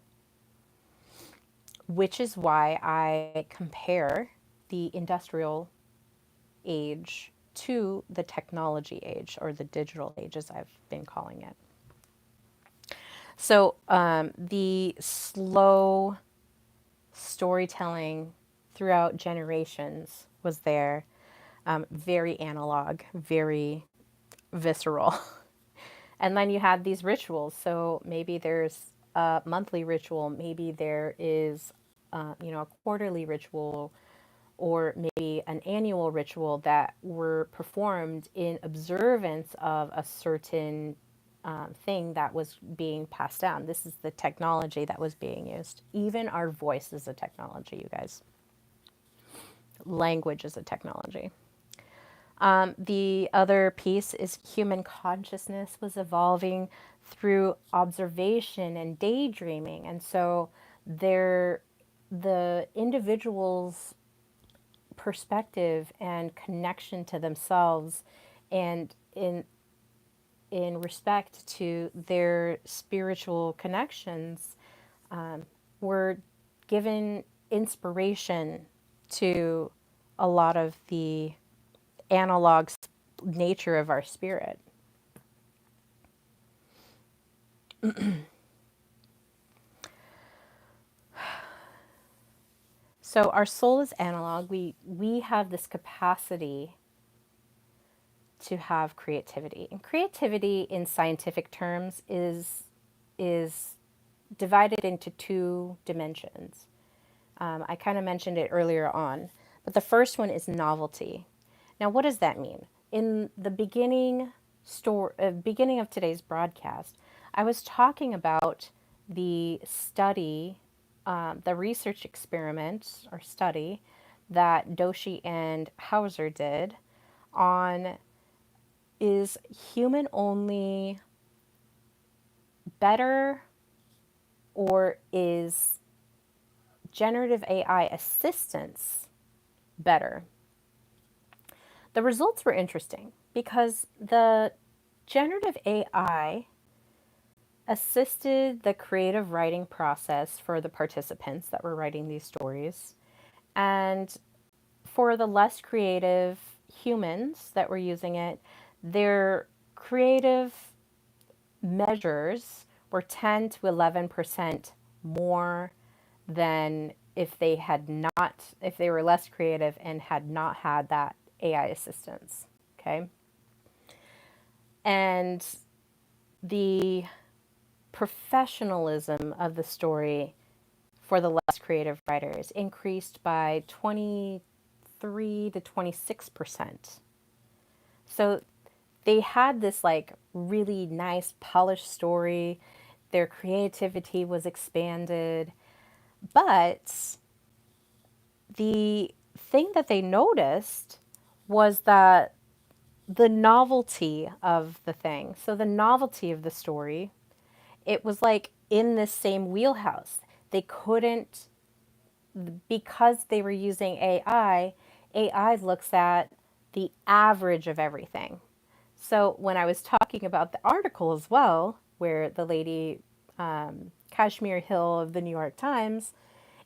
Which is why I compare the industrial age to the technology age, or the digital age, as I've been calling it. So the slow storytelling throughout generations was there, very analog, very visceral. And then you had these rituals. So maybe there's a monthly ritual, maybe there is, a quarterly ritual, or maybe an annual ritual that were performed in observance of a certain thing that was being passed down. This is the technology that was being used. Even our voice is a technology, you guys. Language is a technology. The other piece is human consciousness was evolving through observation and daydreaming. And so the individual's perspective and connection to themselves, and in respect to their spiritual connections, were given inspiration to a lot of the analog nature of our spirit. So our soul is analog. We have this capacity to have creativity. And creativity in scientific terms is divided into two dimensions. I kind of mentioned it earlier on, but the first one is novelty. Now, what does that mean? In the beginning of today's broadcast, I was talking about the study, the research experiment or study that Doshi and Hauser did on, is human only better, or is generative AI assistance better? The results were interesting because the generative AI assisted the creative writing process for the participants that were writing these stories. And for the less creative humans that were using it, their creative measures were 10 to 11% more than if they were less creative and had not had that AI assistance. Okay. And the professionalism of the story for the less creative writers increased by 23 to 26%. So they had this like really nice polished story. Their creativity was expanded. But the thing that they noticed was that the novelty of the thing, so the novelty of the story, it was like in this same wheelhouse. They couldn't, because they were using AI looks at the average of everything. So when I was talking about the article as well, where the lady, Kashmir Hill of the New York Times,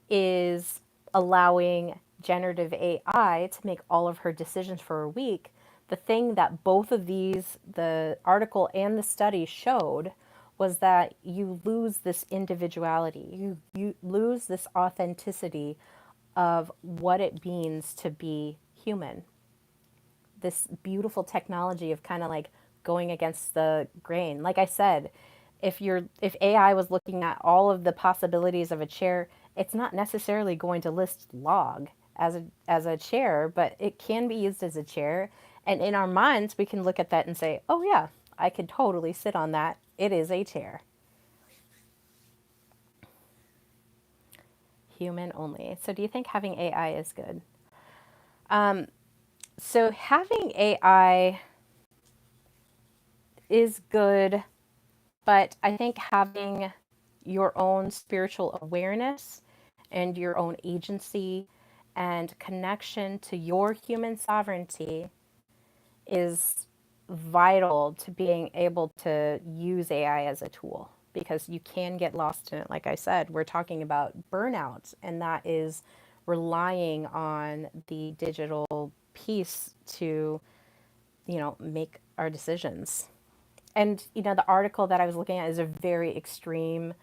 is allowing generative AI to make all of her decisions for a week, the thing that both of these, the article and the study, showed was that you lose this individuality. You lose this authenticity of what it means to be human. This beautiful technology of kind of like going against the grain. Like I said, if AI was looking at all of the possibilities of a chair, it's not necessarily going to list log as a chair, but it can be used as a chair. And in our minds, we can look at that and say, "Oh yeah, I could totally sit on that. It is a chair." Human only. So do you think having AI is good? So having AI is good, but I think having your own spiritual awareness and your own agency and connection to your human sovereignty is vital to being able to use AI as a tool, because you can get lost in it. Like I said, we're talking about burnout, and that is relying on the digital piece to, make our decisions. And, the article that I was looking at is a very extreme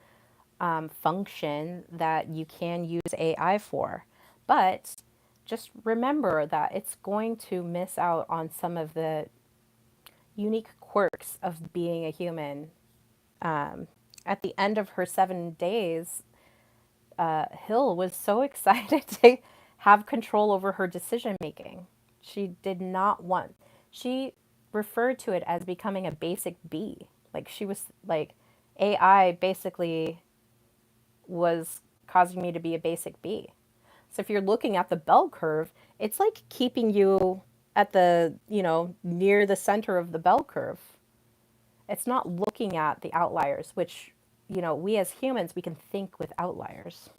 function that you can use AI for. But just remember that it's going to miss out on some of the unique quirks of being a human. At the end of her 7 days, Hill was so excited to have control over her decision making. She did not want, she referred to it as becoming a basic bee. Like she was like, AI basically was causing me to be a basic bee. So if you're looking at the bell curve, it's like keeping you at the, near the center of the bell curve. It's not looking at the outliers, which, we as humans, we can think with outliers.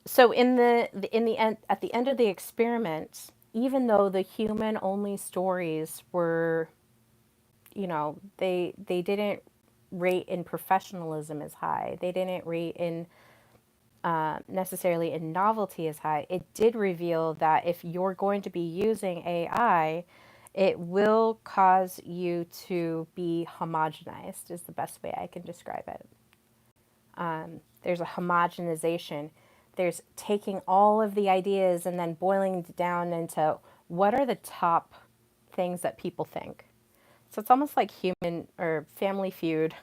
So in the end, at the end of the experiment, even though the human only stories were, they didn't rate in professionalism as high. They didn't rate in necessarily in novelty as high. It did reveal that if you're going to be using AI, It will cause you to be homogenized, is the best way I can describe it. There's a homogenization. There's taking all of the ideas and then boiling it down into what are the top things that people think. So it's almost like human or Family Feud.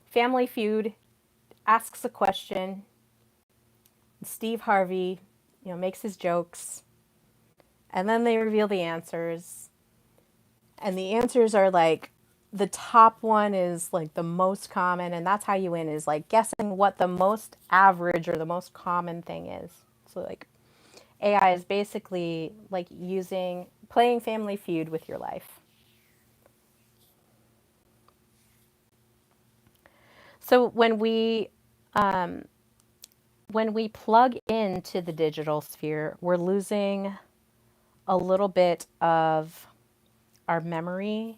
Family Feud asks a question. Steve Harvey, makes his jokes, and then they reveal the answers. And the answers are like the top one is like the most common, and that's how you win is like guessing what the most average or the most common thing is. So like AI is basically like playing Family Feud with your life. So when we plug into the digital sphere, we're losing a little bit of our memory.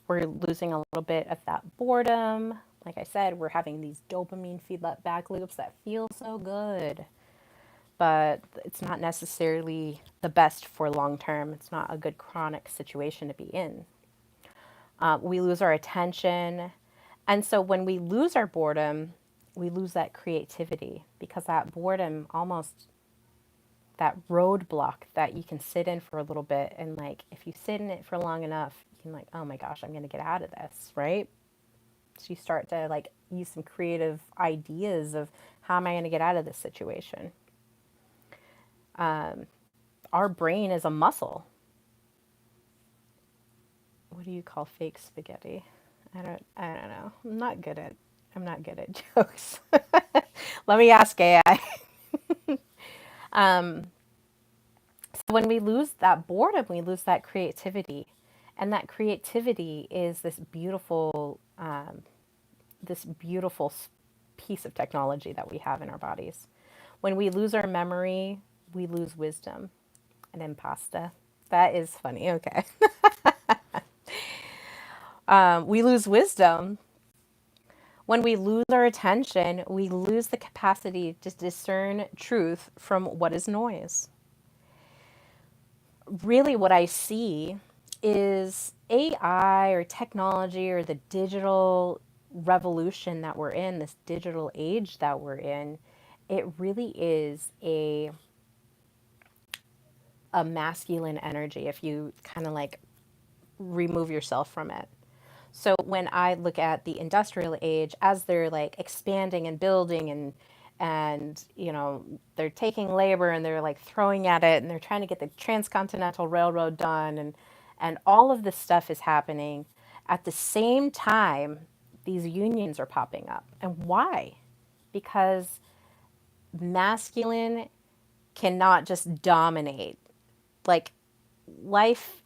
We're losing a little bit of that boredom. Like I said, we're having these dopamine feedback loops that feel so good, but it's not necessarily the best for long term. It's not a good chronic situation to be in. We lose our attention. And so when we lose our boredom, we lose that creativity because that boredom almost that roadblock that you can sit in for a little bit, and like if you sit in it for long enough you can like, oh my gosh, I'm going to get out of this, right? So you start to like use some creative ideas of how am I going to get out of this situation. Our brain is a muscle. What do you call fake spaghetti? I don't know. I'm not good at jokes. Let me ask AI. So when we lose that boredom, we lose that creativity. And that creativity is this beautiful piece of technology that we have in our bodies. When we lose our memory, we lose wisdom. And impasta. That is funny. Okay. We lose wisdom. When we lose our attention, we lose the capacity to discern truth from what is noise. Really what I see is AI or technology or the digital revolution that we're in, this digital age that we're in, it really is a masculine energy if you kind of like remove yourself from it. So when I look at the industrial age, as they're like expanding and building and they're taking labor and they're like throwing at it and they're trying to get the transcontinental railroad done and all of this stuff is happening at the same time these unions are popping up. And why? Because masculine cannot just dominate. Like life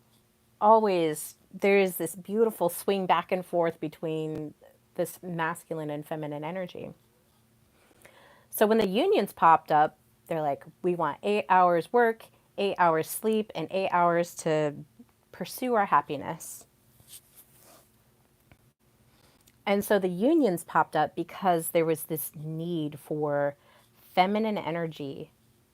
always, there is this beautiful swing back and forth between this masculine and feminine energy. So when the unions popped up, they're like, we want 8 hours work, 8 hours sleep, and 8 hours to pursue our happiness. And so the unions popped up because there was this need for feminine energy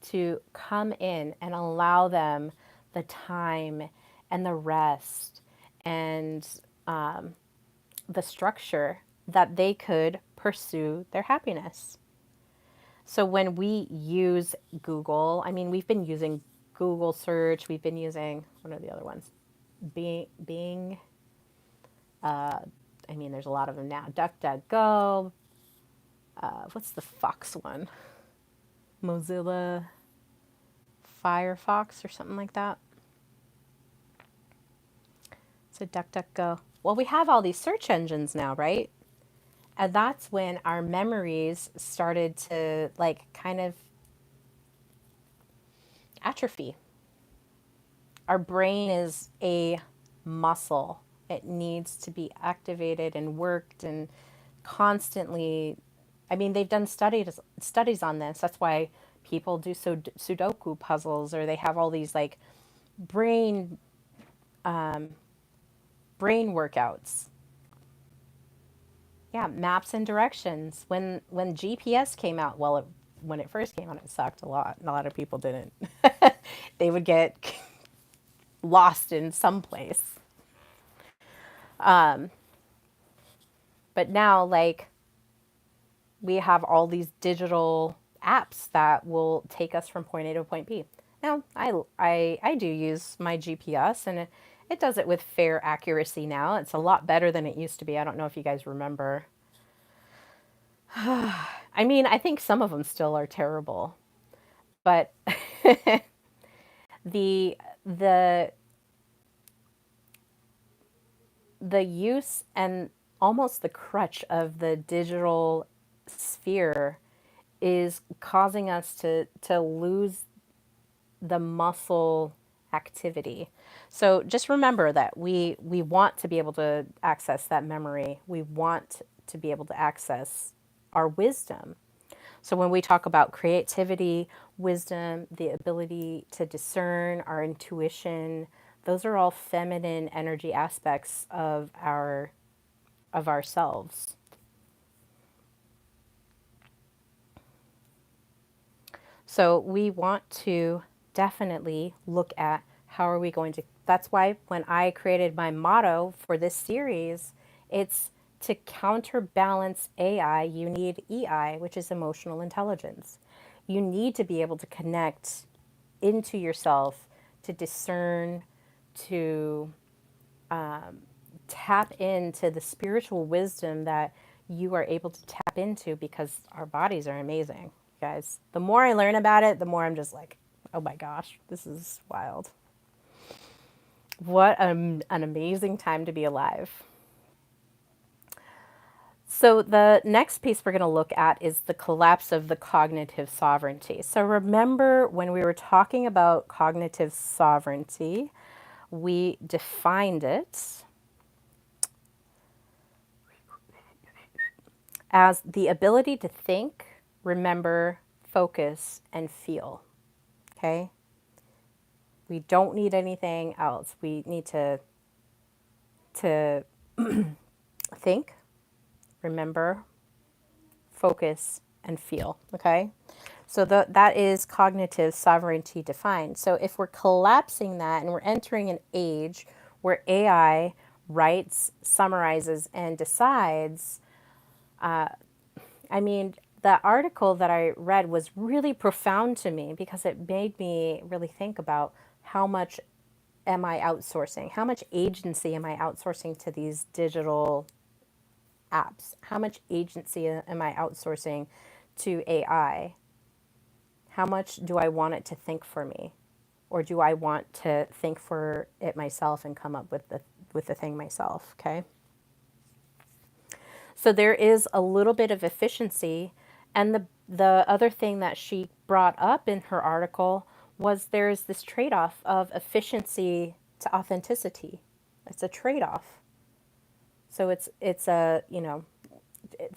to come in and allow them the time and the rest and the structure that they could pursue their happiness. So when we use Google, I mean, we've been using Google search, we've been using, what are the other ones? Bing. I mean, there's a lot of them now. DuckDuckGo. What's the Fox one? Mozilla Firefox or something like that. So DuckDuckGo. Well, we have all these search engines now, right? And that's when our memories started to like kind of atrophy. Our brain is a muscle. It needs to be activated and worked and constantly. I mean, they've done studies on this. That's why people do Sudoku puzzles, or they have all these like brain brain workouts. Yeah, maps and directions. When GPS came out, well, when it first came out, it sucked a lot. A lot of people didn't. They would get lost in some place. But now, like, we have all these digital apps that will take us from point A to point B. Now, I do use my GPS, and it does it with fair accuracy now. It's a lot better than it used to be. I don't know if you guys remember. I mean, I think some of them still are terrible, but the the the use and almost the crutch of the digital sphere is causing us to lose the muscle activity. So just remember that we want to be able to access that memory. We want to be able to access our wisdom. So when we talk about creativity, wisdom, the ability to discern, our intuition, those are all feminine energy aspects of ourselves. So we want to definitely look at how are we going to. That's why when I created my motto for this series, it's to counterbalance AI, you need EI, which is emotional intelligence. You need to be able to connect into yourself, to discern, to tap into the spiritual wisdom that you are able to tap into because our bodies are amazing, guys. The more I learn about it, the more I'm just like, oh my gosh, this is wild. What an amazing time to be alive. So, the next piece we're going to look at is the collapse of the cognitive sovereignty. So, remember when we were talking about cognitive sovereignty, we defined it as the ability to think, remember, focus, and feel. Okay? We don't need anything else. We need to think, remember, focus, and feel. Okay? So that is cognitive sovereignty defined. So if we're collapsing that and we're entering an age where AI writes, summarizes, and decides, I mean, the article that I read was really profound to me because it made me really think about how much am I outsourcing? How much agency am I outsourcing to these digital apps? How much agency am I outsourcing to AI? How much do I want it to think for me? Or do I want to think for it myself and come up with the thing myself, okay? So there is a little bit of efficiency. And the other thing that she brought up in her article was there's this trade-off of efficiency to authenticity. It's a trade-off. So it's a,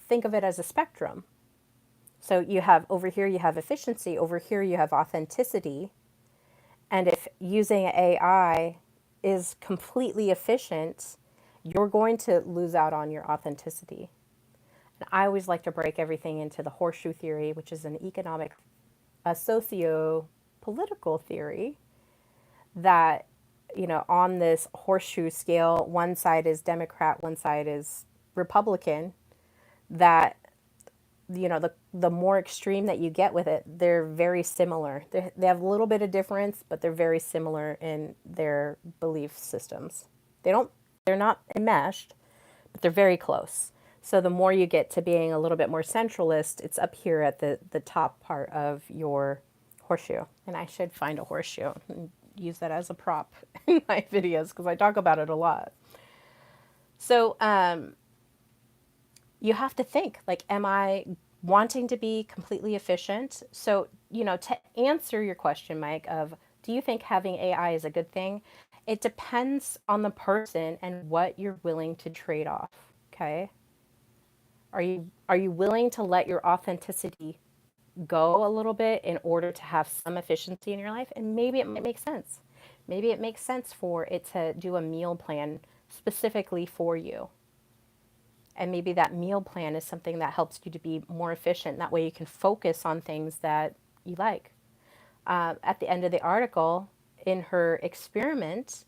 think of it as a spectrum. So you have over here you have efficiency, over here you have authenticity. And if using AI is completely efficient, you're going to lose out on your authenticity. And I always like to break everything into the horseshoe theory, which is a socio-political theory that, on this horseshoe scale, one side is Democrat, one side is Republican, that, the more extreme that you get with it, they're very similar. They have a little bit of difference, but they're very similar in their belief systems. They're not enmeshed, but they're very close. So the more you get to being a little bit more centralist, it's up here at the top part of your horseshoe. And I should find a horseshoe and use that as a prop in my videos because I talk about it a lot. So you have to think, like, am I wanting to be completely efficient? So, to answer your question, Mike, of do you think having AI is a good thing? It depends on the person and what you're willing to trade off. Okay. Are you willing to let your authenticity go a little bit in order to have some efficiency in your life? And maybe it might make sense. Maybe it makes sense for it to do a meal plan specifically for you. And maybe that meal plan is something that helps you to be more efficient. That way you can focus on things that you like. At the end of the article, in her experiment,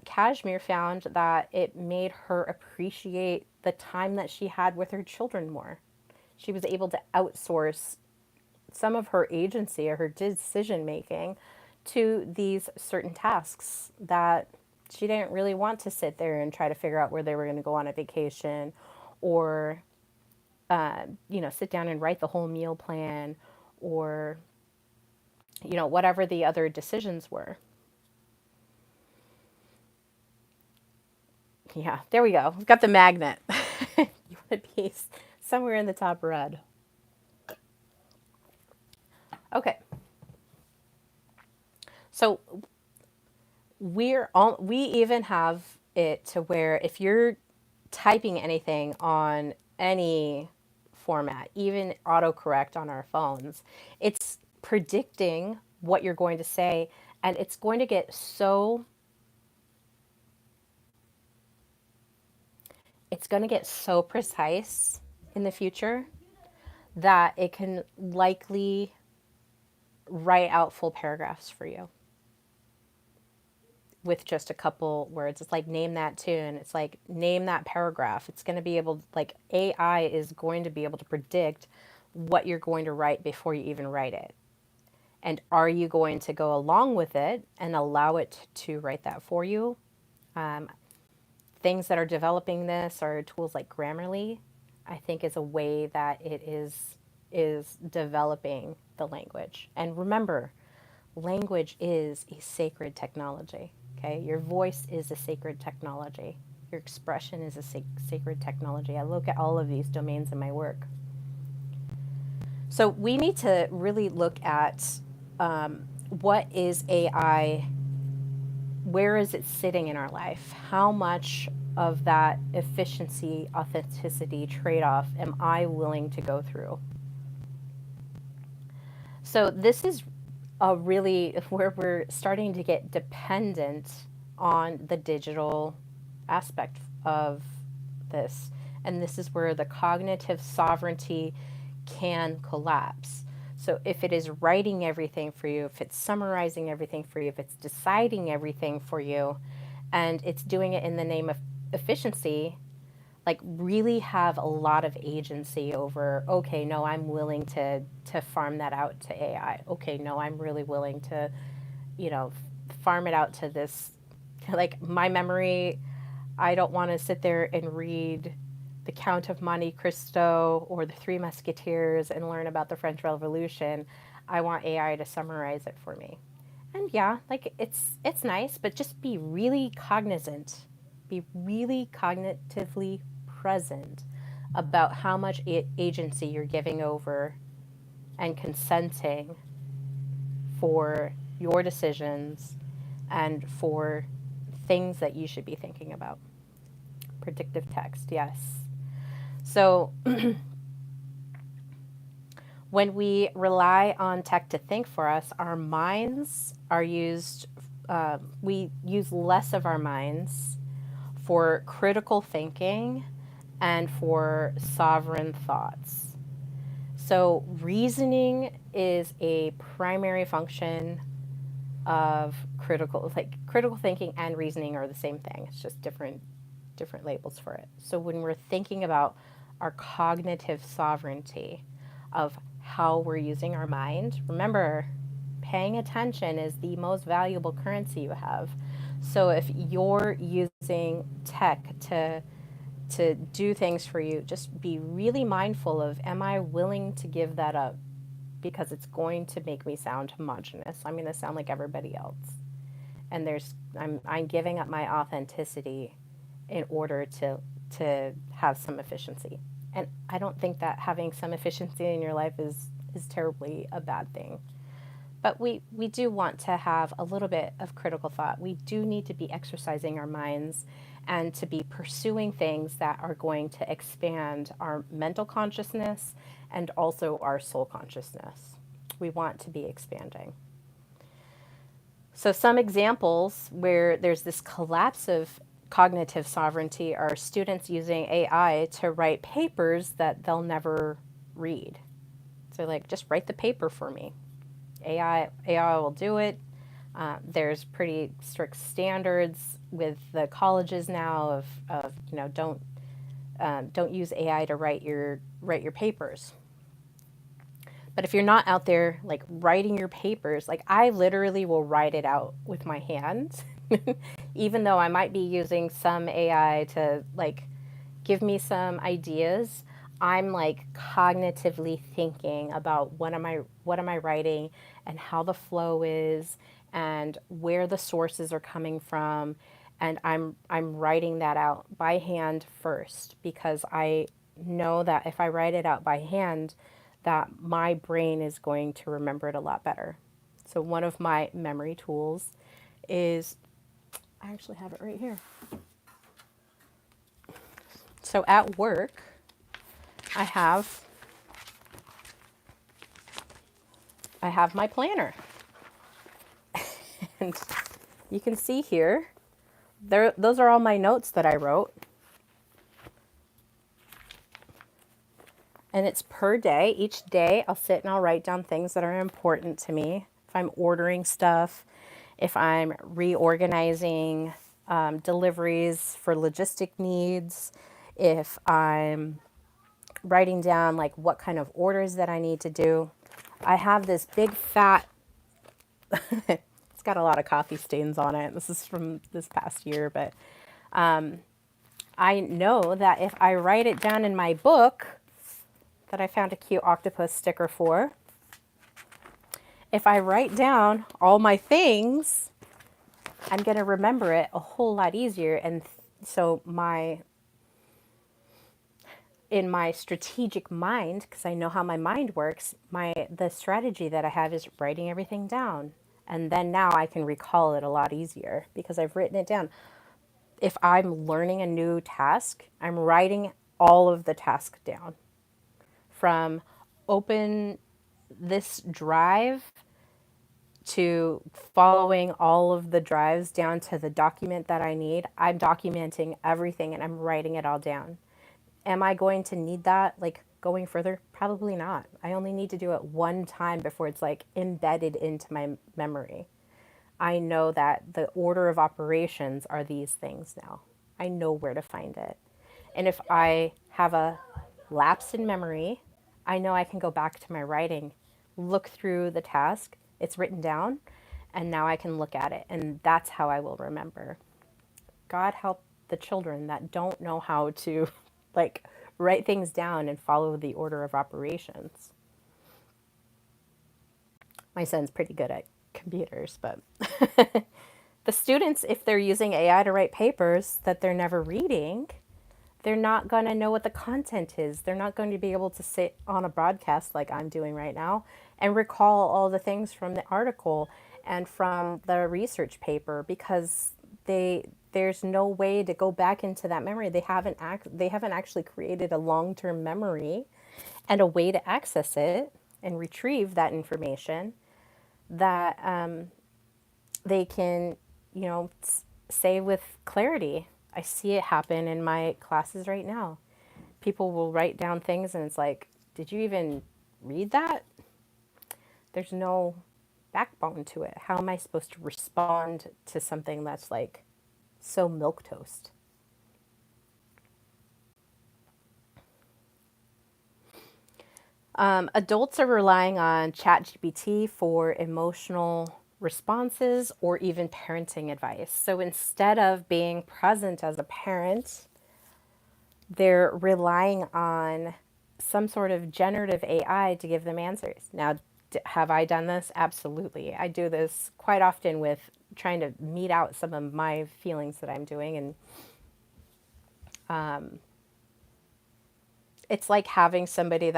Kashmir found that it made her appreciate the time that she had with her children more. She was able to outsource some of her agency or her decision making to these certain tasks that she didn't really want to sit there and try to figure out where they were going to go on a vacation, or sit down and write the whole meal plan, or whatever the other decisions were. Yeah, there we go. We've got the magnet. You want to be somewhere in the top red. Okay. So we even have it to where if you're typing anything on any format, even autocorrect on our phones, it's predicting what you're going to say, and it's going to get so precise in the future that it can likely write out full paragraphs for you with just a couple words. It's like name that tune. It's like name that paragraph. It's going to be able, like, AI is going to be able to predict what you're going to write before you even write it. And are you going to go along with it and allow it to write that for you? Things that are developing this are tools like Grammarly, I think, is a way that it is developing the language. And remember, language is a sacred technology. Okay, your voice is a sacred technology. Your expression is a sacred technology. I look at all of these domains in my work. So we need to really look at what is AI, where is it sitting in our life? How much of that efficiency, authenticity trade-off am I willing to go through? So this is really where we're starting to get dependent on the digital aspect of this. And this is where the cognitive sovereignty can collapse. So if it is writing everything for you, if it's summarizing everything for you, if it's deciding everything for you, and it's doing it in the name of efficiency, like, really have a lot of agency over, okay, no, I'm willing to farm that out to AI. Okay, no, I'm really willing to, farm it out to this. Like, my memory, I don't want to sit there and read The Count of Monte Cristo or The Three Musketeers and learn about the French Revolution. I want AI to summarize it for me. And yeah, like, it's nice, but just be really cognizant. Be really cognitively present about how much agency you're giving over and consenting for your decisions and for things that you should be thinking about. Predictive text, yes. So when we rely on tech to think for us, our minds are used, we use less of our minds for critical thinking and for sovereign thoughts. So reasoning is a primary function of critical thinking, and reasoning are the same thing. It's just different labels for it. So when we're thinking about our cognitive sovereignty of how we're using our mind, remember, paying attention is the most valuable currency you have. So if you're using tech to do things for you, just be really mindful of, am I willing to give that up? Because it's going to make me sound homogenous. I'm going to sound like everybody else. And I'm giving up my authenticity in order to have some efficiency. And I don't think that having some efficiency in your life is terribly a bad thing. But we do want to have a little bit of critical thought. We do need to be exercising our minds and to be pursuing things that are going to expand our mental consciousness and also our soul consciousness. We want to be expanding. So some examples where there's this collapse of cognitive sovereignty are students using AI to write papers that they'll never read. So, like, just write the paper for me. AI will do it. There's pretty strict standards with the colleges now of don't use AI to write your papers. But if you're not out there like writing your papers, like I literally will write it out with my hands, even though I might be using some AI to like give me some ideas. I'm like cognitively thinking about what am I writing and how the flow is and where the sources are coming from, and I'm writing that out by hand first because I know that if I write it out by hand that my brain is going to remember it a lot better. So one of my memory tools is, I actually have it right here. So at work, I have I have my planner. And you can see here, those are all my notes that I wrote. And it's per day. Each day I'll sit and I'll write down things that are important to me. If I'm ordering stuff, if I'm reorganizing deliveries for logistic needs, if I'm writing down like what kind of orders that I need to do. I have this big fat, it's got a lot of coffee stains on it. This is from this past year, but I know that if I write it down in my book that I found a cute octopus sticker for, if I write down all my things, I'm going to remember it a whole lot easier. And so in my strategic mind, because I know how my mind works, the strategy that I have is writing everything down. And then now I can recall it a lot easier because I've written it down. If I'm learning a new task, I'm writing all of the tasks down. From open this drive to following all of the drives down to the document that I need, I'm documenting everything and I'm writing it all down. Am I going to need that like going further? Probably not. I only need to do it one time before it's like embedded into my memory. I know that the order of operations are these things now. I know where to find it. And if I have a lapse in memory, I know I can go back to my writing, look through the task, it's written down, and now I can look at it. And that's how I will remember. God help the children that don't know how to like write things down and follow the order of operations. My son's pretty good at computers, but the students, if they're using AI to write papers that they're never reading, they're not going to know what the content is. They're not going to be able to sit on a broadcast like I'm doing right now and recall all the things from the article and from the research paper because there's no way to go back into that memory. They haven't actually created a long-term memory and a way to access it and retrieve that information that they can, say with clarity. I see it happen in my classes right now. People will write down things and it's like, did you even read that? There's no backbone to it. How am I supposed to respond to something that's like so milquetoast? Adults are relying on ChatGPT for emotional responses or even parenting advice. So instead of being present as a parent, they're relying on some sort of generative AI to give them answers. Now, have I done this? Absolutely. I do this quite often with trying to meet out some of my feelings that I'm doing. And it's like having somebody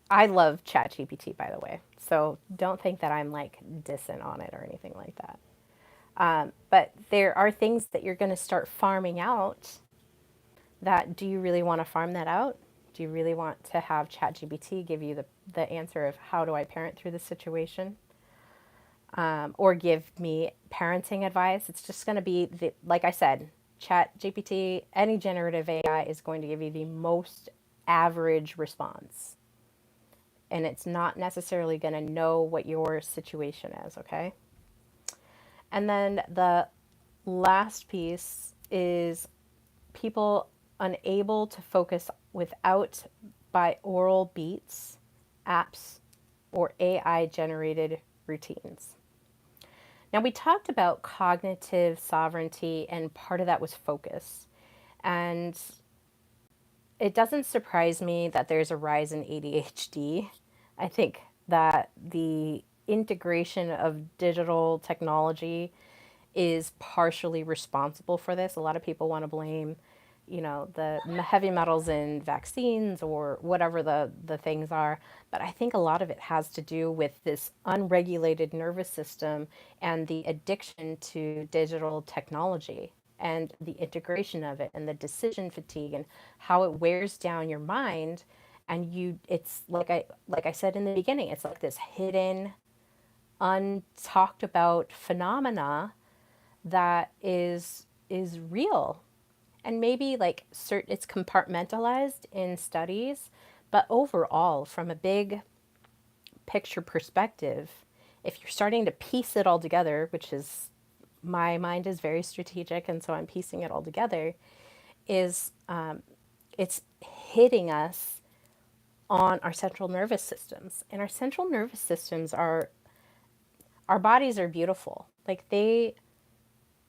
I love ChatGPT, by the way. So don't think that I'm like dissing on it or anything like that. But there are things that you're going to start farming out that, do you really want to farm that out? Do you really want to have ChatGPT give you the answer of how do I parent through this situation? Or give me parenting advice? It's just going to be, like I said, ChatGPT, any generative AI is going to give you the most average response. And it's not necessarily going to know what your situation is, okay? And then the last piece is people unable to focus without binaural beats, apps, or AI generated routines. Now, we talked about cognitive sovereignty, and part of that was focus. And it doesn't surprise me that there's a rise in ADHD. I think that the integration of digital technology is partially responsible for this. A lot of people want to blame, the heavy metals in vaccines or whatever the things are. But I think a lot of it has to do with this unregulated nervous system and the addiction to digital technology and the integration of it and the decision fatigue and how it wears down your mind. And it's like I said in the beginning, it's like this hidden, untalked about phenomena that is real, and maybe like it's compartmentalized in studies, but overall from a big picture perspective, if you're starting to piece it all together, which is, my mind is very strategic, and so I'm piecing it all together, is it's hitting us on our central nervous systems. And our central nervous systems are, our bodies are beautiful, like they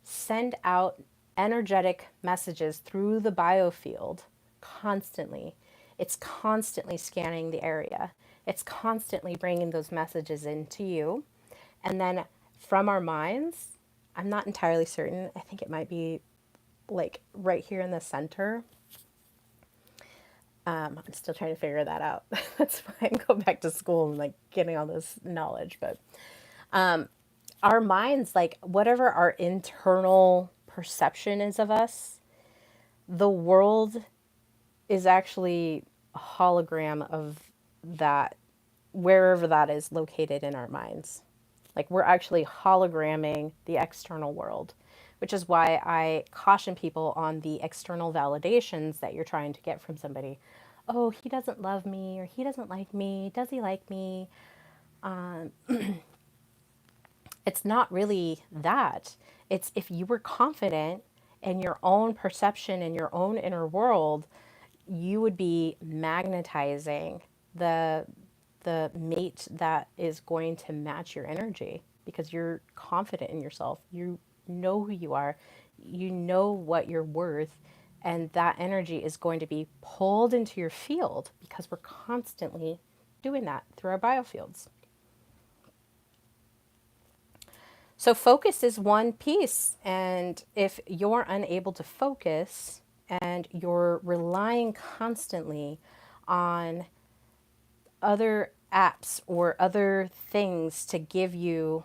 send out energetic messages through the biofield constantly. It's constantly scanning the area. It's constantly bringing those messages into you. And then from our minds, I'm not entirely certain. I think it might be like right here in the center. I'm still trying to figure that out. That's why I go back to school and like getting all this knowledge. But our minds, like whatever our internal perception is of us, the world is actually a hologram of that, wherever that is located in our minds. Like we're actually hologramming the external world, which is why I caution people on the external validations that you're trying to get from somebody. Oh, he doesn't love me, or he doesn't like me. Does he like me? It's not really that. It's if you were confident in your own perception and your own inner world, you would be magnetizing the mate that is going to match your energy because you're confident in yourself. You know who you are. You know what you're worth, and that energy is going to be pulled into your field because we're constantly doing that through our biofields. So focus is one piece, and if you're unable to focus and you're relying constantly on other apps or other things to give you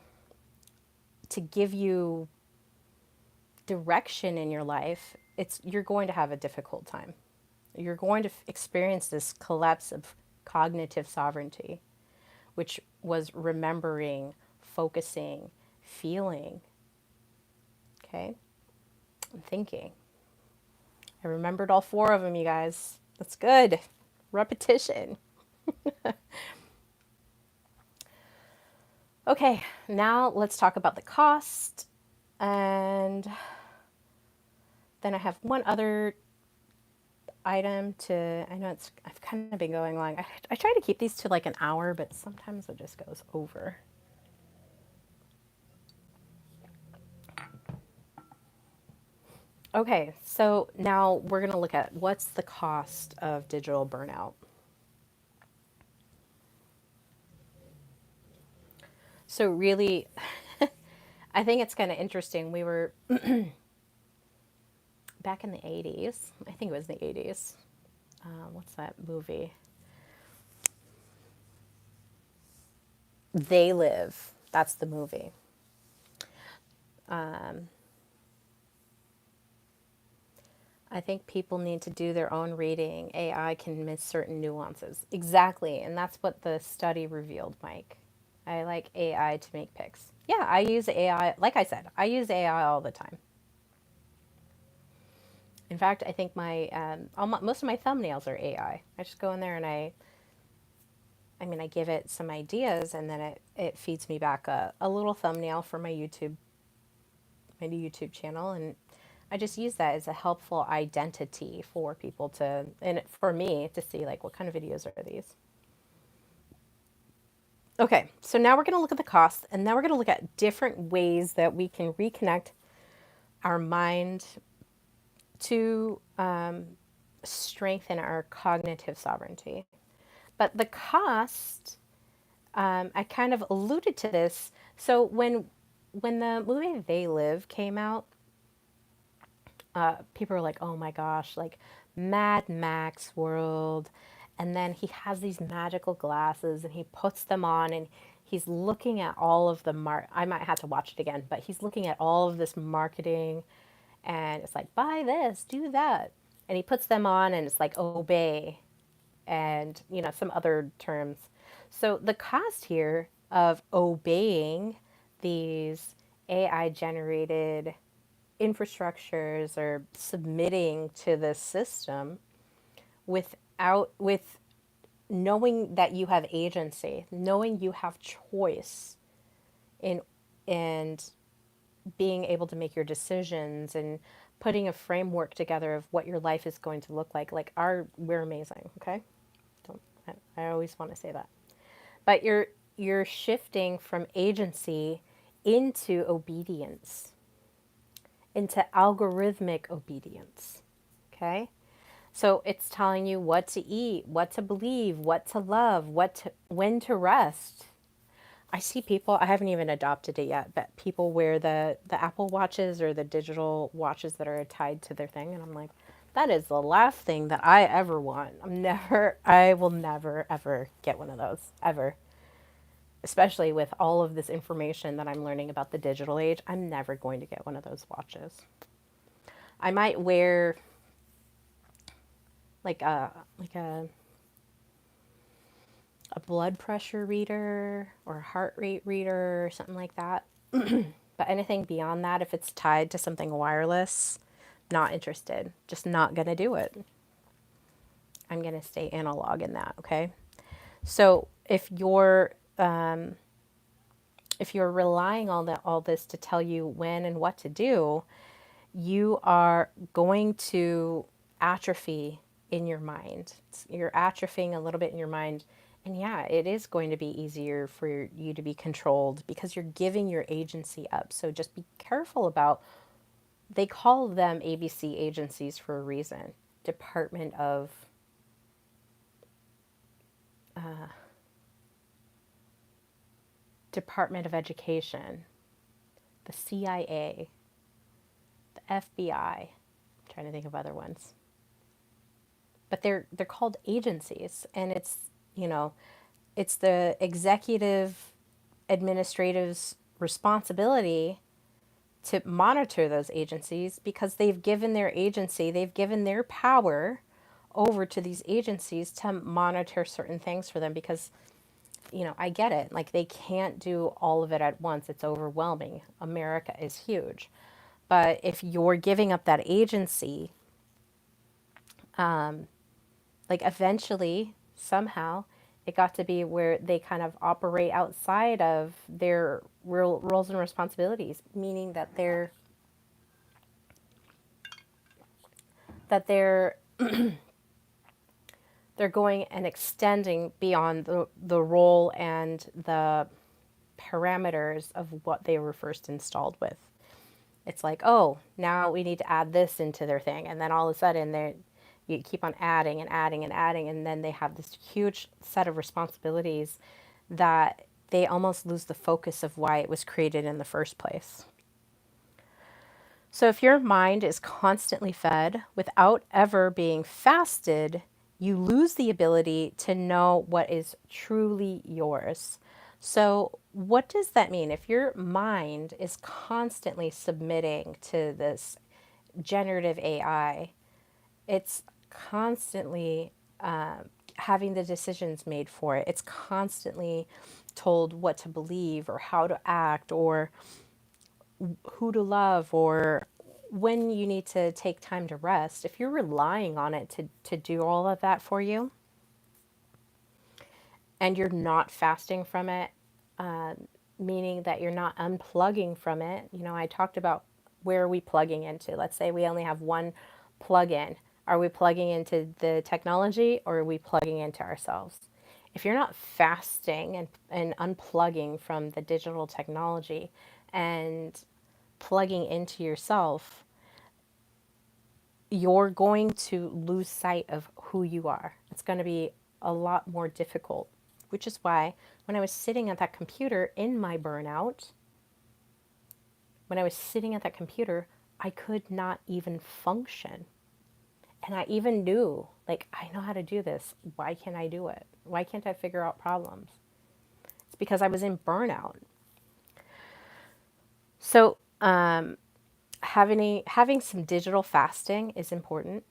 direction in your life, you're going to have a difficult time. You're going to experience this collapse of cognitive sovereignty, which was remembering, focusing, feeling. Okay? I'm thinking. I remembered all four of them, you guys. That's good. Repetition. Okay, now let's talk about the cost. And then I have one other item to, I know I've kind of been going long. I try to keep these to like an hour, but sometimes it just goes over. Okay, so now we're going to look at what's the cost of digital burnout. So really, I think it's kind of interesting. We were back in the 80s. I think it was the 80s. What's that movie? They Live. That's the movie. I think people need to do their own reading. AI can miss certain nuances. Exactly. And that's what the study revealed, Mike. I like AI to make picks. Yeah, I use AI. Like I said, I use AI all the time. In fact, I think most of my thumbnails are AI. I just go in there and I give it some ideas, and then it feeds me back a little thumbnail for my YouTube my YouTube channel, and I just use that as a helpful identity for people to, and for me to see like what kind of videos are these. Okay, so now we're going to look at the costs, and now we're going to look at different ways that we can reconnect our mind to strengthen our cognitive sovereignty. But the cost, I kind of alluded to this. So when the movie They Live came out, people were like, "Oh my gosh, like Mad Max world." And then he has these magical glasses and he puts them on and he's looking at all of the I might have to watch it again, but he's looking at all of this marketing and it's like, "Buy this, do that." And he puts them on and it's like, "Obey." And, some other terms. So the cost here of obeying these AI generated infrastructures or submitting to this system with knowing that you have agency, knowing you have choice in and being able to make your decisions and putting a framework together of what your life is going to look like we're amazing, okay? Don't I always want to say that. But you're shifting from agency into obedience, into algorithmic obedience. Okay? So it's telling you what to eat, what to believe, what to love, when to rest. I see people, I haven't even adopted it yet, but people wear the Apple watches or the digital watches that are tied to their thing. And I'm like, that is the last thing that I ever want. I will never, ever get one of those, ever. Especially with all of this information that I'm learning about the digital age, I'm never going to get one of those watches. I might wear like a blood pressure reader or a heart rate reader or something like that. But anything beyond that, if it's tied to something wireless, not interested. Just not going to do it. I'm going to stay analog in that, okay? So if you're relying on all this to tell you when and what to do, you are going to atrophy in your mind. You're atrophying a little bit in your mind. And yeah, it is going to be easier for you to be controlled because you're giving your agency up. So just be careful about, they call them ABC agencies for a reason. Department of Education, the CIA, the FBI. I'm trying to think of other ones. But they're called agencies, and it's the executive administrative's responsibility to monitor those agencies because they've given their power over to these agencies to monitor certain things for them because I get it. Like they can't do all of it at once. It's overwhelming. America is huge. But if you're giving up that agency, like eventually, somehow, it got to be where they kind of operate outside of their real roles and responsibilities, meaning that they're they're going and extending beyond the role and the parameters of what they were first installed with. It's like, oh, now we need to add this into their thing. And then all of a sudden, you keep on adding and adding and adding. And then they have this huge set of responsibilities that they almost lose the focus of why it was created in the first place. So if your mind is constantly fed without ever being fasted, you lose the ability to know what is truly yours. So what does that mean? If your mind is constantly submitting to this generative AI, it's constantly having the decisions made for it. It's constantly told what to believe or how to act or who to love or when you need to take time to rest. If you're relying on it to do all of that for you and you're not fasting from it, meaning that you're not unplugging from it. I talked about where are we plugging into? Let's say we only have one plug-in. Are we plugging into the technology or are we plugging into ourselves? If you're not fasting and unplugging from the digital technology and plugging into yourself, you're going to lose sight of who you are. It's going to be a lot more difficult, which is why when I was sitting at that computer in my burnout, when I was sitting at that computer, I could not even function. And I even knew, like, I know how to do this. Why can't I do it? Why can't I figure out problems? It's because I was in burnout. So, having some digital fasting is important.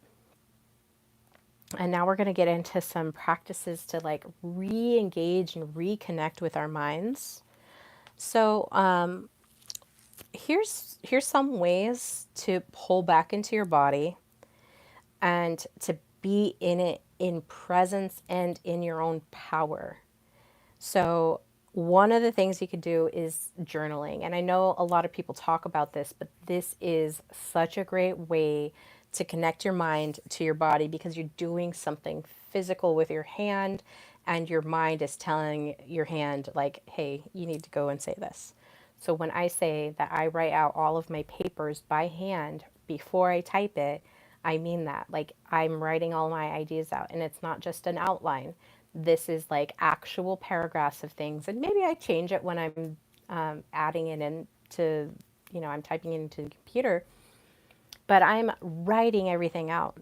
And now we're going to get into some practices to like re-engage and reconnect with our minds. So, here's some ways to pull back into your body and to be in it in presence and in your own power. So, one of the things you could do is journaling. And I know a lot of people talk about this, but this is such a great way to connect your mind to your body because you're doing something physical with your hand and your mind is telling your hand, like, hey, you need to go and say this. So, when I say that I write out all of my papers by hand before I type it, I mean that. Like, I'm writing all my ideas out, and it's not just an outline. This is like actual paragraphs of things. And maybe I change it when I'm adding it into, I'm typing it into the computer, but I'm writing everything out.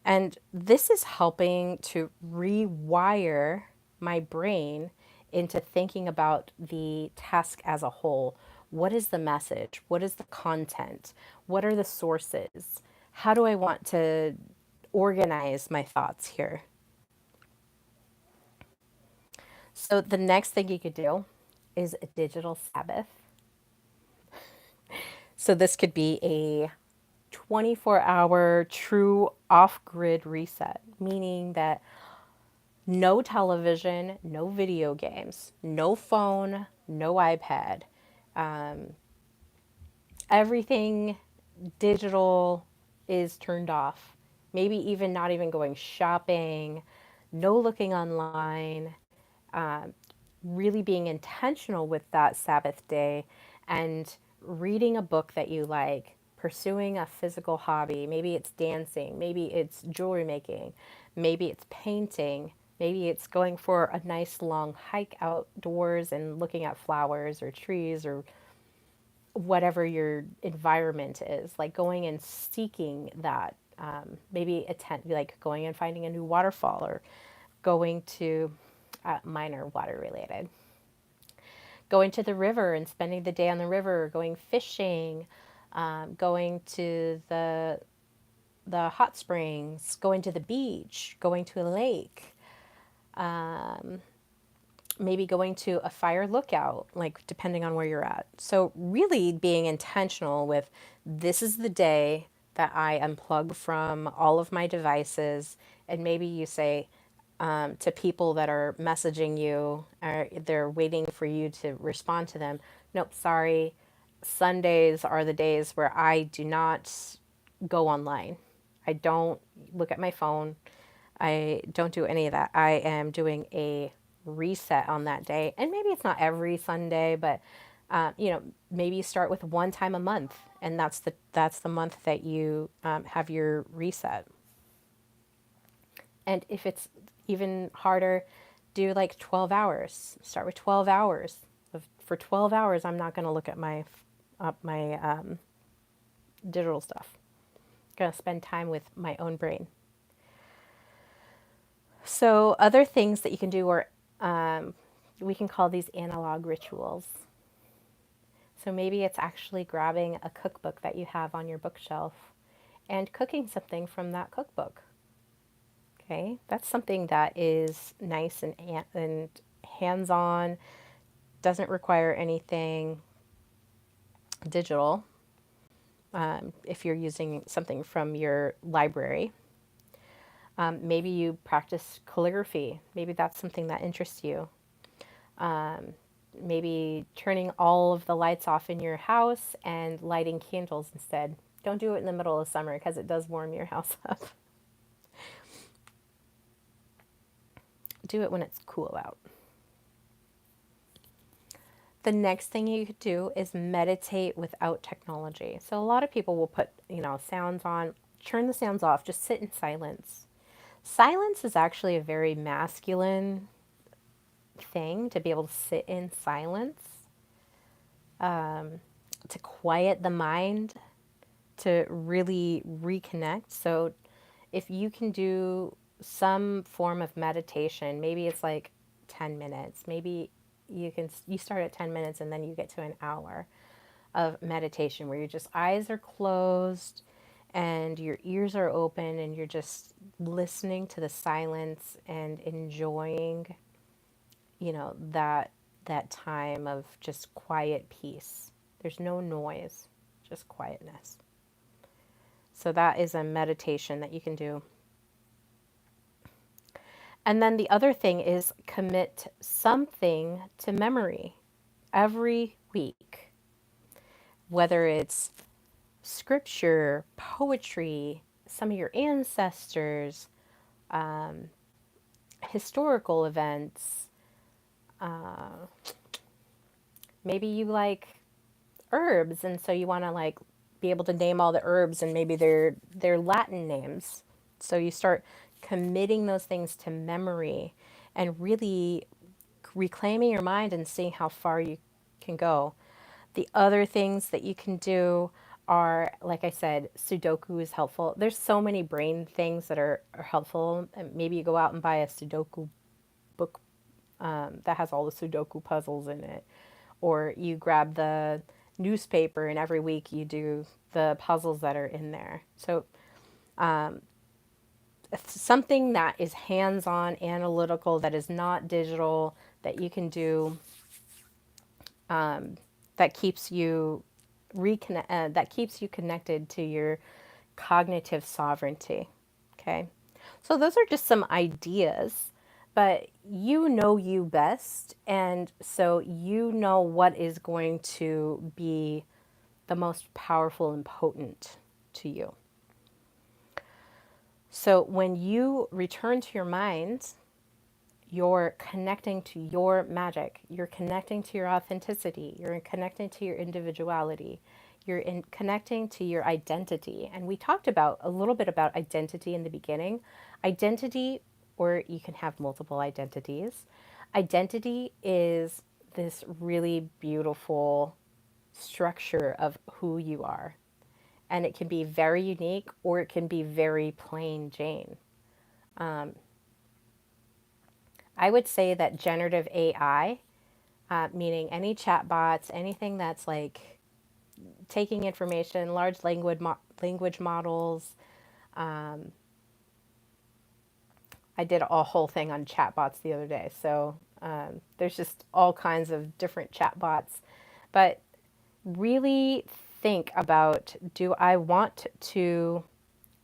And this is helping to rewire my brain into thinking about the task as a whole. What is the message? What is the content? What are the sources? How do I want to organize my thoughts here? So, the next thing you could do is a digital Sabbath. So, this could be a 24-hour true off grid reset, meaning that no television, no video games, no phone, no iPad, everything digital is turned off. Maybe even not even going shopping, no looking online, really being intentional with that Sabbath day and reading a book that you like, pursuing a physical hobby. Maybe it's dancing, maybe it's jewelry making, maybe it's painting, maybe it's going for a nice long hike outdoors and looking at flowers or trees or whatever your environment is, like going and seeking that. Maybe attend, like going and finding a new waterfall or going to mine are water related. Going to the river and spending the day on the river, going fishing, going to the hot springs, going to the beach, going to a lake, maybe going to a fire lookout, like depending on where you're at. So really being intentional with this is the day that I unplug from all of my devices, and maybe you say to people that are messaging you, or they're waiting for you to respond to them, nope, sorry, Sundays are the days where I do not go online. I don't look at my phone. I don't do any of that. I am doing a reset on that day. And maybe it's not every Sunday, but maybe you start with one time a month, and that's the month that you have your reset. And if it's even harder, do like 12 hours. Start with 12 hours. For 12 hours, I'm not going to look at my digital stuff. I'm going to spend time with my own brain. So other things that you can do are, we can call these analog rituals. So maybe it's actually grabbing a cookbook that you have on your bookshelf and cooking something from that cookbook. Okay, that's something that is nice and hands-on, doesn't require anything digital. If you're using something from your library, maybe you practice calligraphy. Maybe that's something that interests you. maybe turning all of the lights off in your house and lighting candles instead. Don't do it in the middle of summer because it does warm your house up. Do it when it's cool out. The next thing you could do is meditate without technology. So a lot of people will put, sounds on, turn the sounds off, just sit in silence. Silence is actually a very masculine thing, to be able to sit in silence, to quiet the mind, to really reconnect. So if you can do some form of meditation, maybe it's like 10 minutes, maybe you start at 10 minutes and then you get to an hour of meditation where your just eyes are closed and your ears are open and you're just listening to the silence and enjoying, that time of just quiet peace. There's no noise, just quietness. So that is a meditation that you can do. And then the other thing is commit something to memory every week, whether it's scripture, poetry, some of your ancestors, historical events. Maybe you like herbs, and so you want to like be able to name all the herbs, and maybe they're Latin names. So you start committing those things to memory and really reclaiming your mind and seeing how far you can go. The other things that you can do are, like I said, Sudoku is helpful. There's so many brain things that are helpful. And maybe you go out and buy a Sudoku book that has all the Sudoku puzzles in it. Or you grab the newspaper and every week you do the puzzles that are in there. So something that is hands-on, analytical, that is not digital, that you can do, that keeps you that keeps you connected to your cognitive sovereignty. Okay, so those are just some ideas, but you know you best, and so you know what is going to be the most powerful and potent to you. So when you return to your mind, you're connecting to your magic, you're connecting to your authenticity, you're connecting to your individuality, connecting to your identity. And we talked about a little bit about identity in the beginning. Identity, or you can have multiple identities. Identity is this really beautiful structure of who you are. And it can be very unique or it can be very plain Jane. I would say that generative AI, meaning any chatbots, anything that's like taking information, large language models. I did a whole thing on chatbots the other day. So there's just all kinds of different chatbots. But really think about, do I want to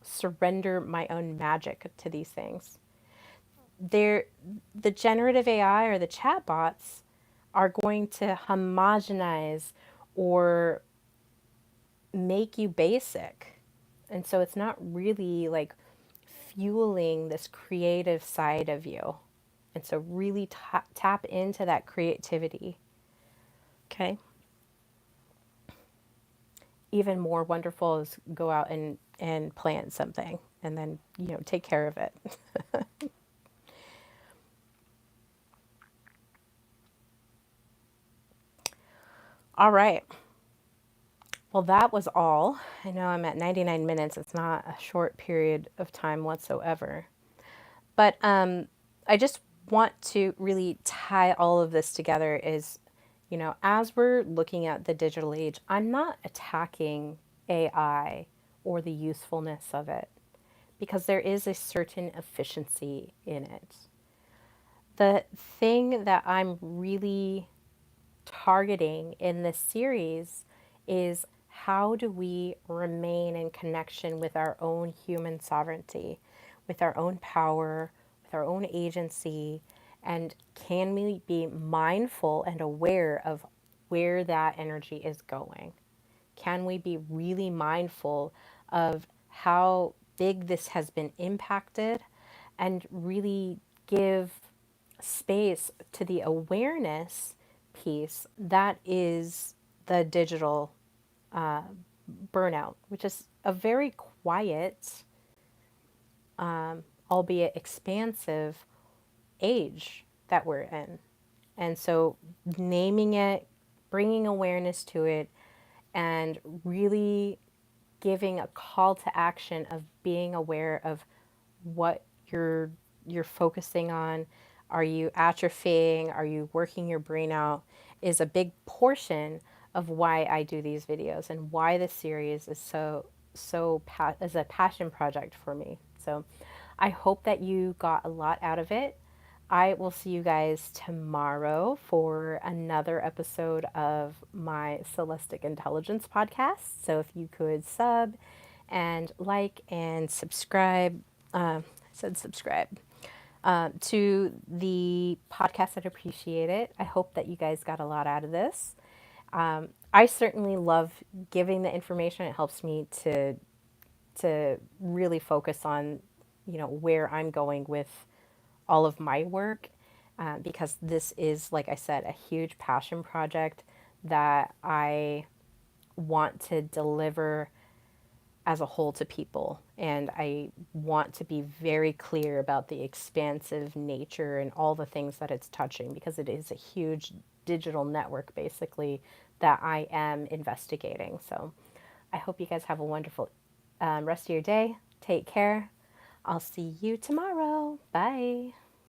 surrender my own magic to these things? The generative AI or the chatbots are going to homogenize or make you basic. And so it's not really like fueling this creative side of you. And so really tap into that creativity. Okay. Even more wonderful is go out and plant something and then, take care of it. All right. Well, that was all. I know I'm at 99 minutes. It's not a short period of time whatsoever. But I just want to really tie all of this together is, as we're looking at the digital age, I'm not attacking AI or the usefulness of it because there is a certain efficiency in it. The thing that I'm really targeting in this series is how do we remain in connection with our own human sovereignty, with our own power, with our own agency, And can we be mindful and aware of where that energy is going? Can we be really mindful of how big this has been impacted and really give space to the awareness piece that is the digital burnout, which is a very quiet, albeit expansive age that we're in. And so naming it, bringing awareness to it, and really giving a call to action of being aware of what you're focusing on. Are you atrophying? Are you working your brain out? Is a big portion of why I do these videos and why this series is is a passion project for me. So I hope that you got a lot out of it. I will see you guys tomorrow for another episode of my Soulestic Intelligence podcast. So if you could sub and like and subscribe, I said subscribe to the podcast, I'd appreciate it. I hope that you guys got a lot out of this. I certainly love giving the information. It helps me to really focus on, where I'm going with all of my work, because this is, like I said, a huge passion project that I want to deliver as a whole to people. And I want to be very clear about the expansive nature and all the things that it's touching, because it is a huge digital network, basically, that I am investigating. So I hope you guys have a wonderful rest of your day. Take care. I'll see you tomorrow. Bye.